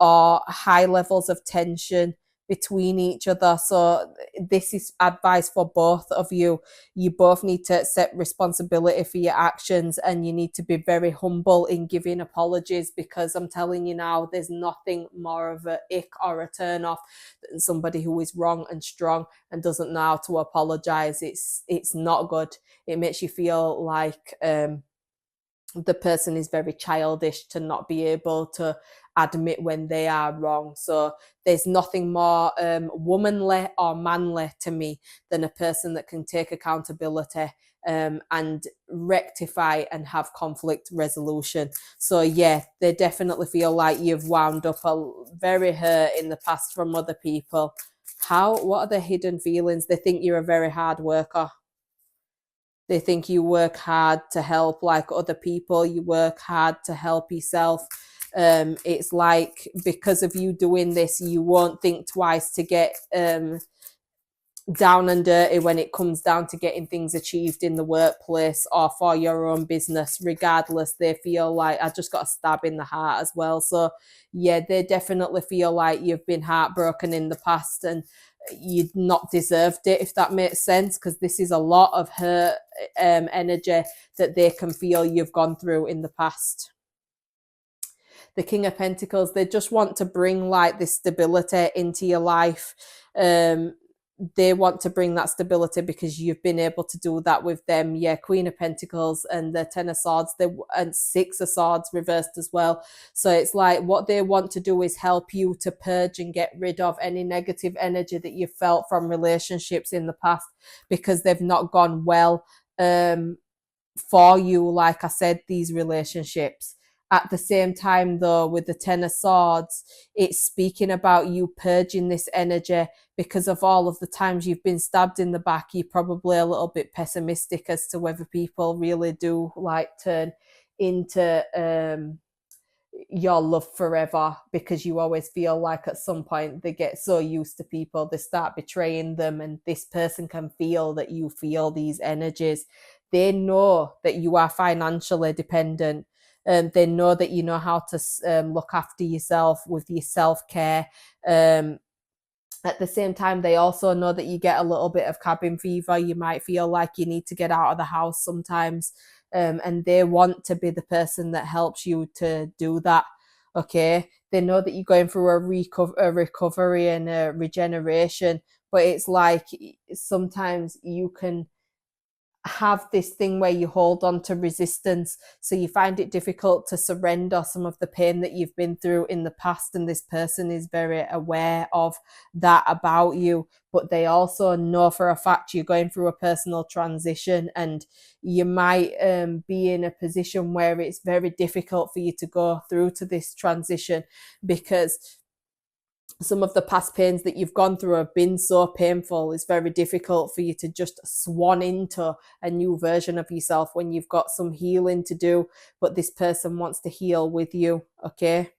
or high levels of tension between each other. So this is advice for both of you. You both need to accept responsibility for your actions, and you need to be very humble in giving apologies, because I'm telling you now, there's nothing more of a ick or a turn off than somebody who is wrong and strong and doesn't know how to apologize. It's not good. It makes you feel like the person is very childish to not be able to admit when they are wrong. So there's nothing more womanly or manly to me than a person that can take accountability and rectify and have conflict resolution. So yeah, they definitely feel like you've wound up a very hurt in the past from other people. What are the hidden feelings? They think you're a very hard worker. They think you work hard to help like other people, you work hard to help yourself. It's like because of you doing this, you won't think twice to get down and dirty when it comes down to getting things achieved in the workplace or for your own business. Regardless, they feel like I just got a stab in the heart as well. So yeah, they definitely feel like you've been heartbroken in the past and you'd not deserved it, if that makes sense, because this is a lot of hurt energy that they can feel you've gone through in the past. The King of Pentacles, they just want to bring like this stability into your life. They want to bring that stability because you've been able to do that with them. Yeah, Queen of Pentacles and the Ten of Swords, and Six of Swords reversed as well. So it's like what they want to do is help you to purge and get rid of any negative energy that you felt from relationships in the past, because they've not gone well for you. Like I said, these relationships. At the same time, though, with the Ten of Swords, it's speaking about you purging this energy because of all of the times you've been stabbed in the back. You're probably a little bit pessimistic as to whether people really do like turn into your love forever, because you always feel like at some point they get so used to people, they start betraying them, and this person can feel that you feel these energies. They know that you are financially dependent. They know that you know how to look after yourself with your self-care. At the same time, they also know that you get a little bit of cabin fever. You might feel like you need to get out of the house sometimes. And they want to be the person that helps you to do that. Okay. They know that you're going through a recovery and a regeneration, but it's like sometimes you can have this thing where you hold on to resistance, so you find it difficult to surrender some of the pain that you've been through in the past, and this person is very aware of that about you. But they also know for a fact you're going through a personal transition, and you might be in a position where it's very difficult for you to go through to this transition, because some of the past pains that you've gone through have been so painful. It's very difficult for you to just swan into a new version of yourself when you've got some healing to do, but this person wants to heal with you. Okay.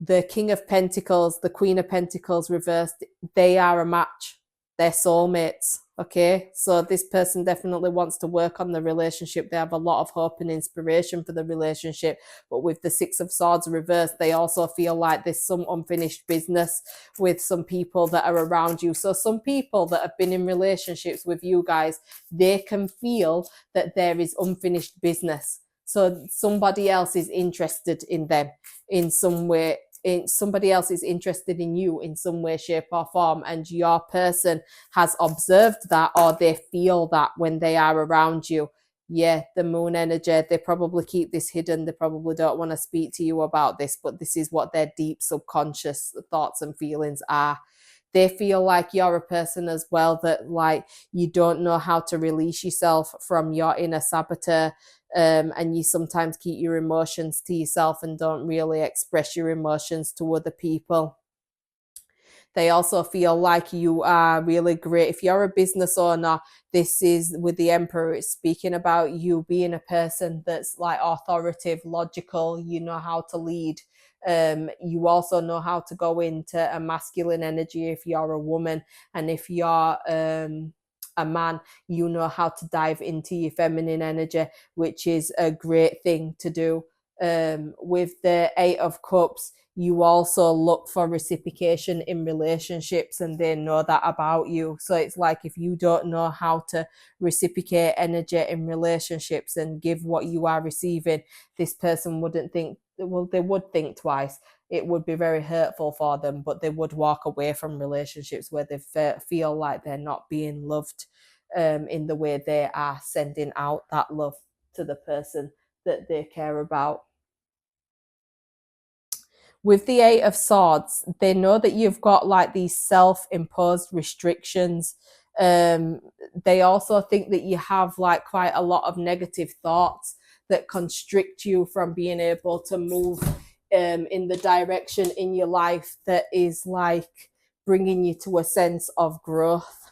The King of Pentacles, the Queen of Pentacles reversed, they are a match. They're soulmates. Okay. So this person definitely wants to work on the relationship. They have a lot of hope and inspiration for the relationship. But with the Six of Swords reversed, they also feel like there's some unfinished business with some people that are around you. So some people that have been in relationships with you guys, they can feel that there is unfinished business. So somebody else is interested in them in some way. Somebody else is interested in you in some way, shape, or form, and your person has observed that, or they feel that when they are around you. Yeah, the moon energy, they probably keep this hidden. They probably don't want to speak to you about this, but this is what their deep subconscious thoughts and feelings are. They feel like you're a person as well that, like, you don't know how to release yourself from your inner saboteur. And you sometimes keep your emotions to yourself and don't really express your emotions to other people. They also feel like you are really great. If you're a business owner, this is with the Emperor, it's speaking about you being a person that's like authoritative, logical, you know how to lead. You also know how to go into a masculine energy if you're a woman, and if you're a man, you know how to dive into your feminine energy, which is a great thing to do. With the Eight of Cups, you also look for reciprocation in relationships, and they know that about you. So it's like, if you don't know how to reciprocate energy in relationships and give what you are receiving, this person wouldn't think, well, they would think twice. It would be very hurtful for them, but they would walk away from relationships where they feel like they're not being loved in the way they are sending out that love to the person that they care about. With the Eight of Swords, they know that you've got like these self-imposed restrictions. They also think that you have like quite a lot of negative thoughts that constrict you from being able to move in the direction in your life that is like bringing you to a sense of growth.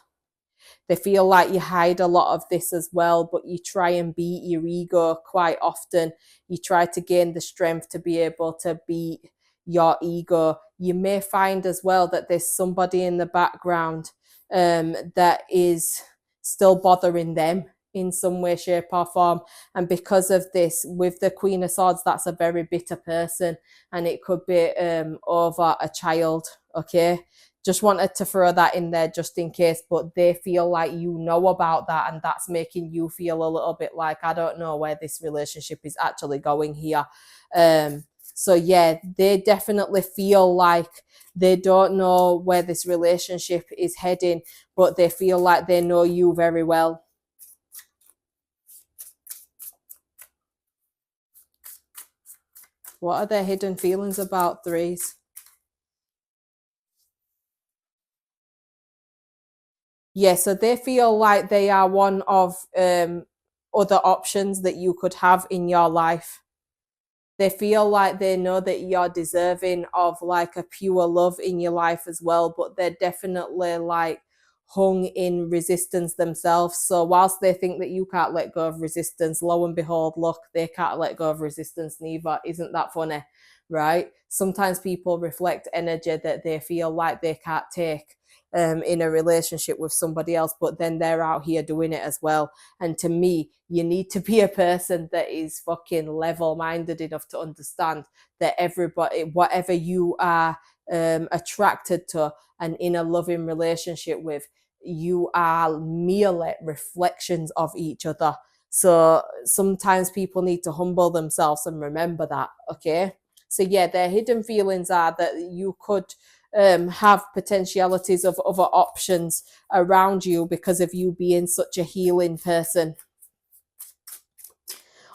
They feel like you hide a lot of this as well, but you try and beat your ego quite often. You try to gain the strength to be able to beat your ego. You may find as well that there's somebody in the background that is still bothering them in some way, shape, or form. And because of this, with the Queen of Swords, that's a very bitter person, and it could be over a child. Okay. Just wanted to throw that in there just in case, but they feel like you know about that, and that's making you feel a little bit like, I don't know where this relationship is actually going here. So yeah, they definitely feel like they don't know where this relationship is heading, but they feel like they know you very well. What are their hidden feelings about threes? Yeah, so they feel like they are one of other options that you could have in your life. They feel like they know that you're deserving of like a pure love in your life as well, but they're definitely like hung in resistance themselves. So whilst they think that you can't let go of resistance, lo and behold, look, they can't let go of resistance neither. Isn't that funny? Right? Sometimes people reflect energy that they feel like they can't take in a relationship with somebody else, but then they're out here doing it as well. And to me, you need to be a person that is fucking level-minded enough to understand that everybody, whatever you are attracted to and in a loving relationship with, you are merely reflections of each other. So sometimes people need to humble themselves and remember that, okay? So yeah, their hidden feelings are that you could have potentialities of other options around you because of you being such a healing person,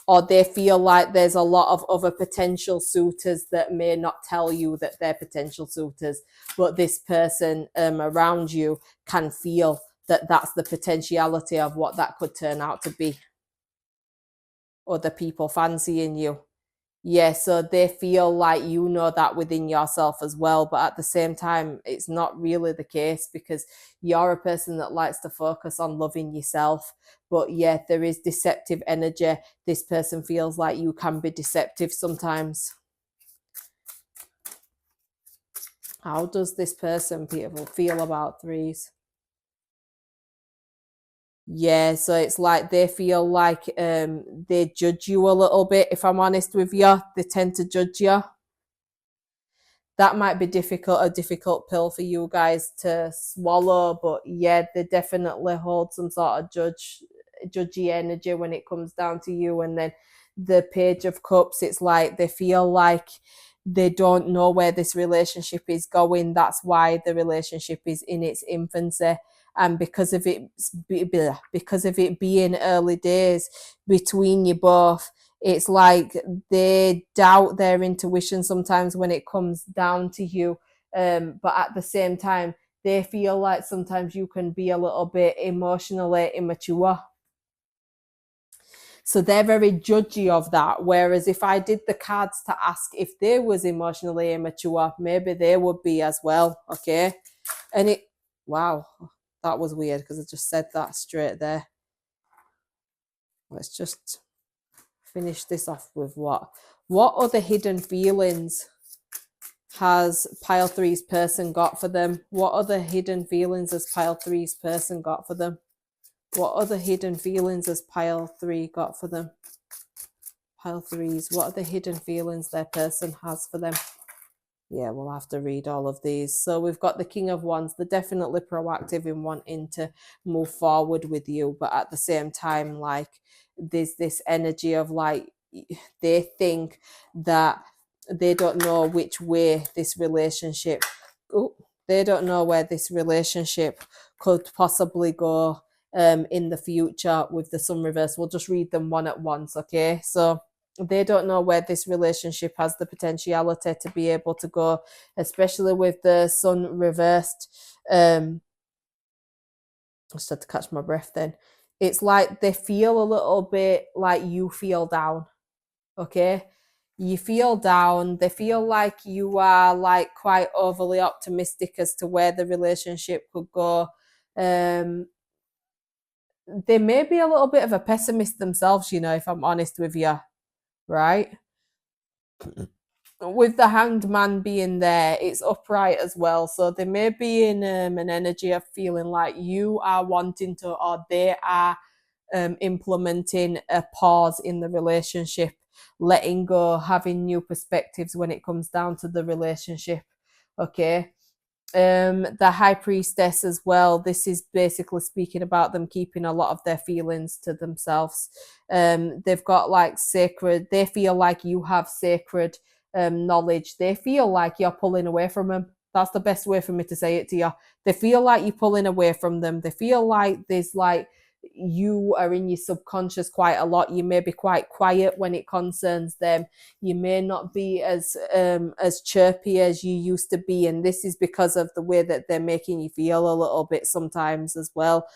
or they feel like there's a lot of other potential suitors that may not tell you that they're potential suitors, but this person around you can feel that that's the potentiality of what that could turn out to be. Other people fancying you. Yeah, so they feel like you know that within yourself as well, but at the same time, it's not really the case because you're a person that likes to focus on loving yourself. But yeah, there is deceptive energy. This person feels like you can be deceptive sometimes. How does this person feel about threes? Yeah, so it's like they feel like they judge you a little bit. If I'm honest with you, they tend to judge you. That might be a difficult pill for you guys to swallow, but yeah, they definitely hold some sort of judgy energy when it comes down to you. And then the Page of Cups, it's like they feel like they don't know where this relationship is going. That's why the relationship is in its infancy. And because of it being early days between you both, it's like they doubt their intuition sometimes when it comes down to you. But at the same time, they feel like sometimes you can be a little bit emotionally immature. So they're very judgy of that. Whereas if I did the cards to ask if they was emotionally immature, maybe they would be as well. Okay. And wow, that was weird because I just said that straight there. Let's just finish this off with what other hidden feelings has pile three's person got for them? What other hidden feelings has pile three's person got for them? What other hidden feelings has pile three got for them? Pile threes, what are the hidden feelings their person has for them? Yeah, we'll have to read all of these. So we've got the King of Wands. They're definitely proactive in wanting to move forward with you, but at the same time, like, there's this energy of like they think that they don't know which way this relationship they don't know where this relationship could possibly go in the future with the Sun reverse. We'll just read them one at once, okay? So they don't know where this relationship has the potentiality to be able to go, especially with the Sun reversed. I just had to catch my breath then. It's like they feel a little bit like you feel down, okay? You feel down. They feel like you are like quite overly optimistic as to where the relationship could go. They may be a little bit of a pessimist themselves, you know, if I'm honest with you, right? With the Hanged Man being there, it's upright as well. So they may be in an energy of feeling like you are wanting to, or they are implementing a pause in the relationship, letting go, having new perspectives when it comes down to the relationship. Okay. The High Priestess as well, this is basically speaking about them keeping a lot of their feelings to themselves. They've got like sacred, they feel like you have sacred knowledge. They feel like you're pulling away from them. That's the best way for me to say it to you. They feel like you're pulling away from them. They feel like there's like you are in your subconscious quite a lot. You may be quite quiet when it concerns them. You may not be as chirpy as you used to be, and this is because of the way that they're making you feel a little bit sometimes as well.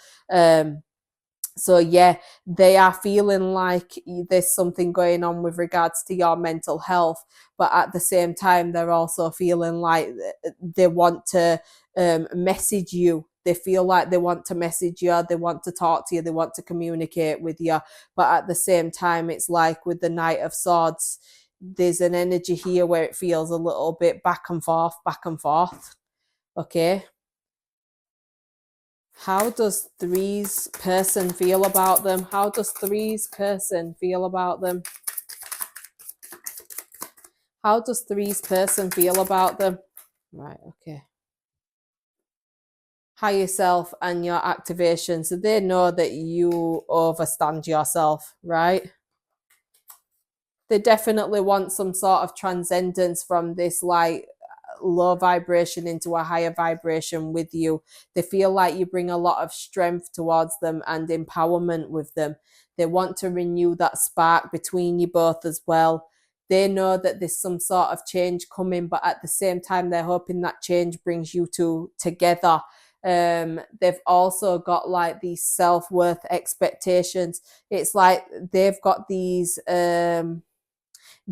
So yeah, they are feeling like there's something going on with regards to your mental health, but at the same time, they're also feeling like they want to message you They feel like they want to message you, they want to talk to you, they want to communicate with you. But at the same time, it's like with the Knight of Swords, there's an energy here where it feels a little bit back and forth, back and forth. Okay. How does three's person feel about them? How does three's person feel about them? How does three's person feel about them? Right, okay. Higher self and your activation. So they know that you overstand yourself, right? They definitely want some sort of transcendence from this like low vibration into a higher vibration with you. They feel like you bring a lot of strength towards them and empowerment with them. They want to renew that spark between you both as well. They know that there's some sort of change coming, but at the same time, they're hoping that change brings you two together. They've also got like these self-worth expectations. It's like they've got these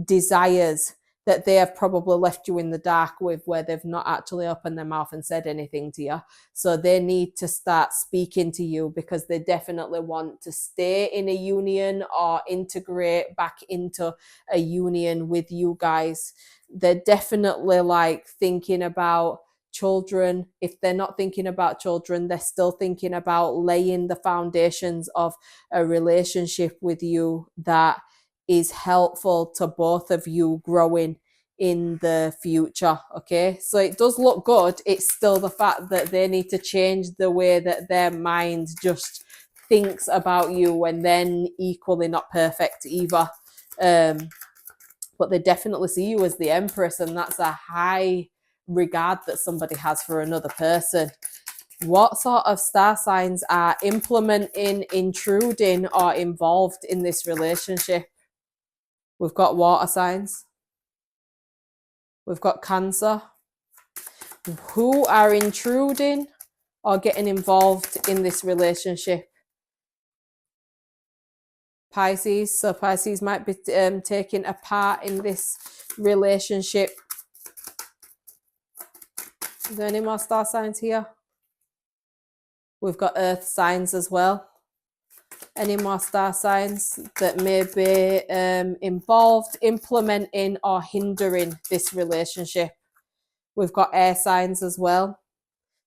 desires that they have probably left you in the dark with, where they've not actually opened their mouth and said anything to you. So they need to start speaking to you, because they definitely want to stay in a union or integrate back into a union with you guys. They're definitely like thinking about children. If they're not thinking about children, they're still thinking about laying the foundations of a relationship with you that is helpful to both of you growing in the future. Okay, so it does look good. It's still the fact that they need to change the way that their mind just thinks about you, when they're equally not perfect either. But they definitely see you as the Empress, and that's a high regard that somebody has for another person. What sort of star signs are implementing, intruding, or involved in this relationship? We've got water signs. We've got Cancer. Who are intruding or getting involved in this relationship? Pisces. So Pisces might be taking a part in this relationship. Is there any more star signs here? We've got earth signs as well. Any more star signs that may be involved, implementing, or hindering this relationship? We've got air signs as well.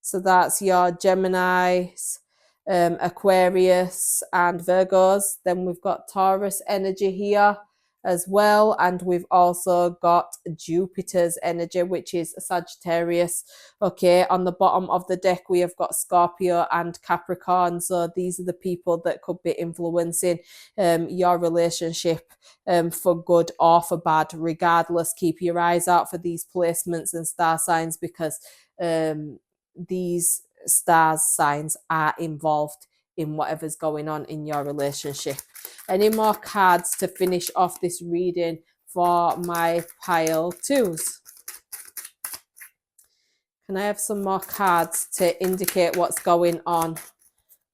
So that's your Geminis, Aquarius, and Virgos. Then we've got Taurus energy here as well. And we've also got Jupiter's energy, which is Sagittarius. Okay, on the bottom of the deck, we have got Scorpio and Capricorn. So these are the people that could be influencing your relationship for good or for bad. Regardless, keep your eyes out for these placements and star signs, because these stars signs are involved in whatever's going on in your relationship. Any more cards to finish off this reading for my pile twos? Can I have some more cards to indicate what's going on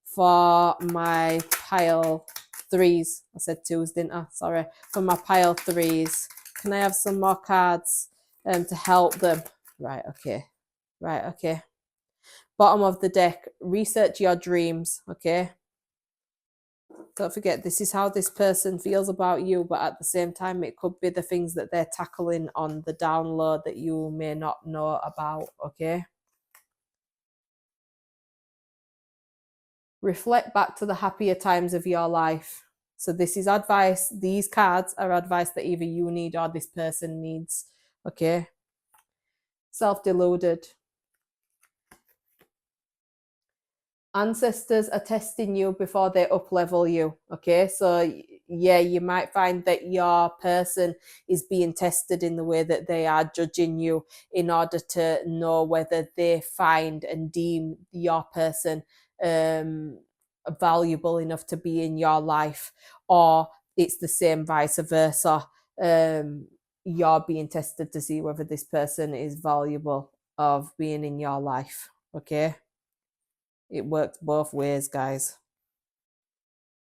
for my pile threes? I said twos, didn't I? Sorry. For my pile threes. Can I have some more cards to help them? Right, okay. Right, okay. Bottom of the deck, research your dreams. Okay, don't forget, this is how this person feels about you, but at the same time, it could be the things that they're tackling on the download that you may not know about. Okay, reflect back to the happier times of your life. So this is advice. These cards are advice that either you need or this person needs. Okay, self-deluded. Ancestors are testing you before they up level you. Okay, so yeah, you might find that your person is being tested in the way that they are judging you, in order to know whether they find and deem your person valuable enough to be in your life, or it's the same vice versa. You're being tested to see whether this person is valuable of being in your life. Okay, it works both ways, guys.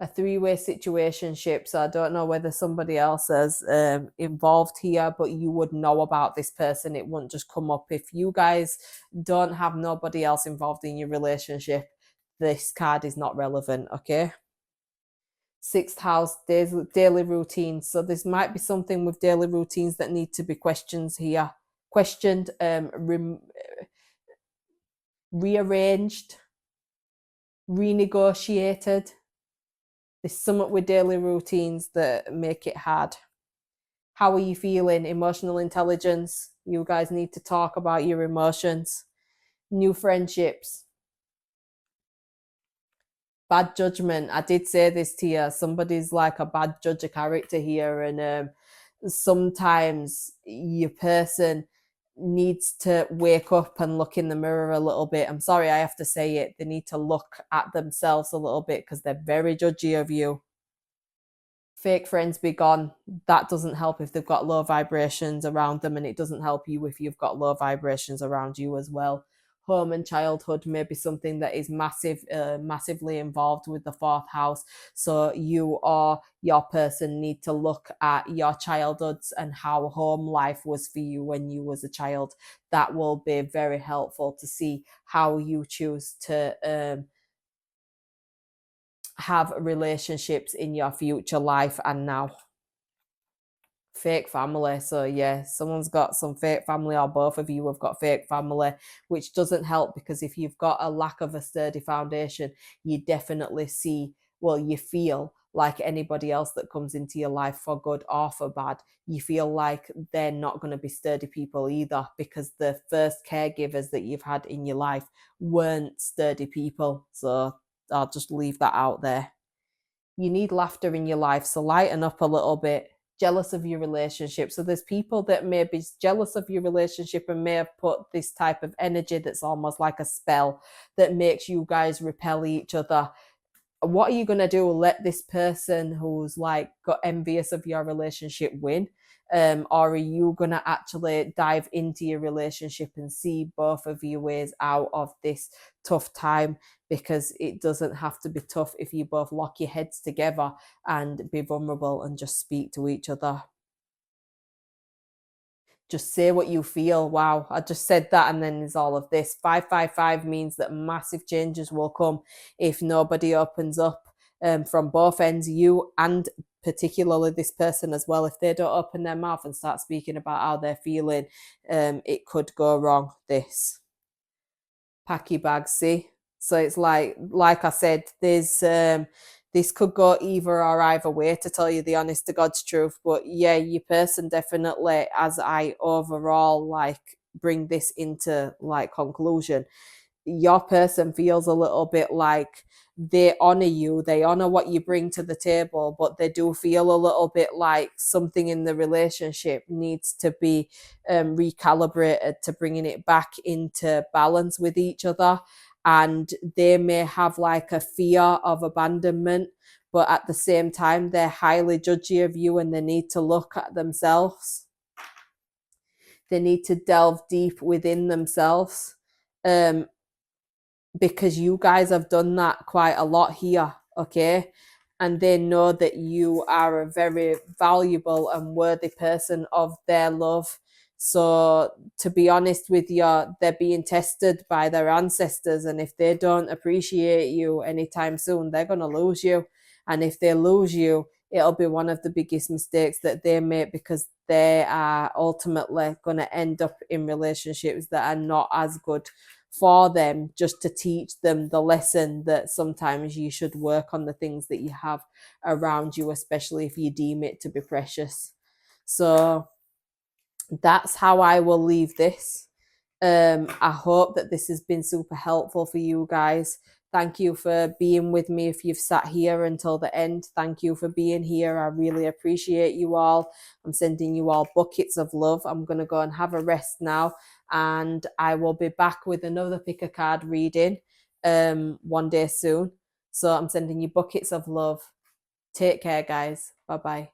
a three-way situationship. So I don't know whether somebody else is involved here, but you would know about this person. It wouldn't just come up. If you guys don't have nobody else involved in your relationship, this card is not relevant, okay? Sixth house, daily routines. So this might be something with daily routines that need to be questioned here. Questioned, rearranged, renegotiated. There's something with daily routines that make it hard. How are you feeling? Emotional intelligence. You guys need to talk about your emotions. New friendships. Bad judgment. I did say this to you. Somebody's like a bad judge of character here, and sometimes your person needs to wake up and look in the mirror a little bit. I'm sorry, I have to say it. They need to look at themselves a little bit because they're very judgy of you. Fake friends be gone. That doesn't help if they've got low vibrations around them, and it doesn't help you if you've got low vibrations around you as well. Home and childhood may be something that is massively involved with the fourth house. So you or your person need to look at your childhoods and how home life was for you when you was a child. That will be very helpful to see how you choose to have relationships in your future life and now. Fake family. So yeah, someone's got some fake family, or both of you have got fake family, which doesn't help, because if you've got a lack of a sturdy foundation, you definitely see, well, you feel like anybody else that comes into your life, for good or for bad, you feel like they're not going to be sturdy people either, because the first caregivers that you've had in your life weren't sturdy people. So I'll just leave that out there. You need laughter in your life, so lighten up a little bit. Jealous of your relationship. So there's people that may be jealous of your relationship and may have put this type of energy that's almost like a spell that makes you guys repel each other. What are you going to do? Let this person who's like got envious of your relationship win? Or are you going to actually dive into your relationship and see both of your ways out of this tough time? Because it doesn't have to be tough if you both lock your heads together and be vulnerable and just speak to each other. Just say what you feel. Wow, I just said that, and then there's all of this. 555 means that massive changes will come if nobody opens up, from both ends, you and particularly this person as well. If they don't open their mouth and start speaking about how they're feeling, it could go wrong. This pack your bags, see? So it's like I said, there's this could go either way, to tell you the honest to God's truth. But yeah, your person definitely, as I overall like bring this into like conclusion, your person feels a little bit like they honor you, they honor what you bring to the table, but they do feel a little bit like something in the relationship needs to be recalibrated to bringing it back into balance with each other. And they may have like a fear of abandonment, but at the same time, they're highly judgy of you and they need to look at themselves. They need to delve deep within themselves. Because you guys have done that quite a lot here, okay? And they know that you are a very valuable and worthy person of their love. So, to be honest with you, they're being tested by their ancestors. And if they don't appreciate you anytime soon, they're going to lose you. And if they lose you, it'll be one of the biggest mistakes that they make, because they are ultimately going to end up in relationships that are not as good for them, just to teach them the lesson that sometimes you should work on the things that you have around you, especially if you deem it to be precious. So that's how I will leave this. I hope that this has been super helpful for you guys. Thank you for being with me. If you've sat here until the end, thank you for being here. I really appreciate you all. I'm sending you all buckets of love. I'm going to go and have a rest now, and I will be back with another pick a card reading one day soon. So I'm sending you buckets of love. Take care, guys. Bye bye.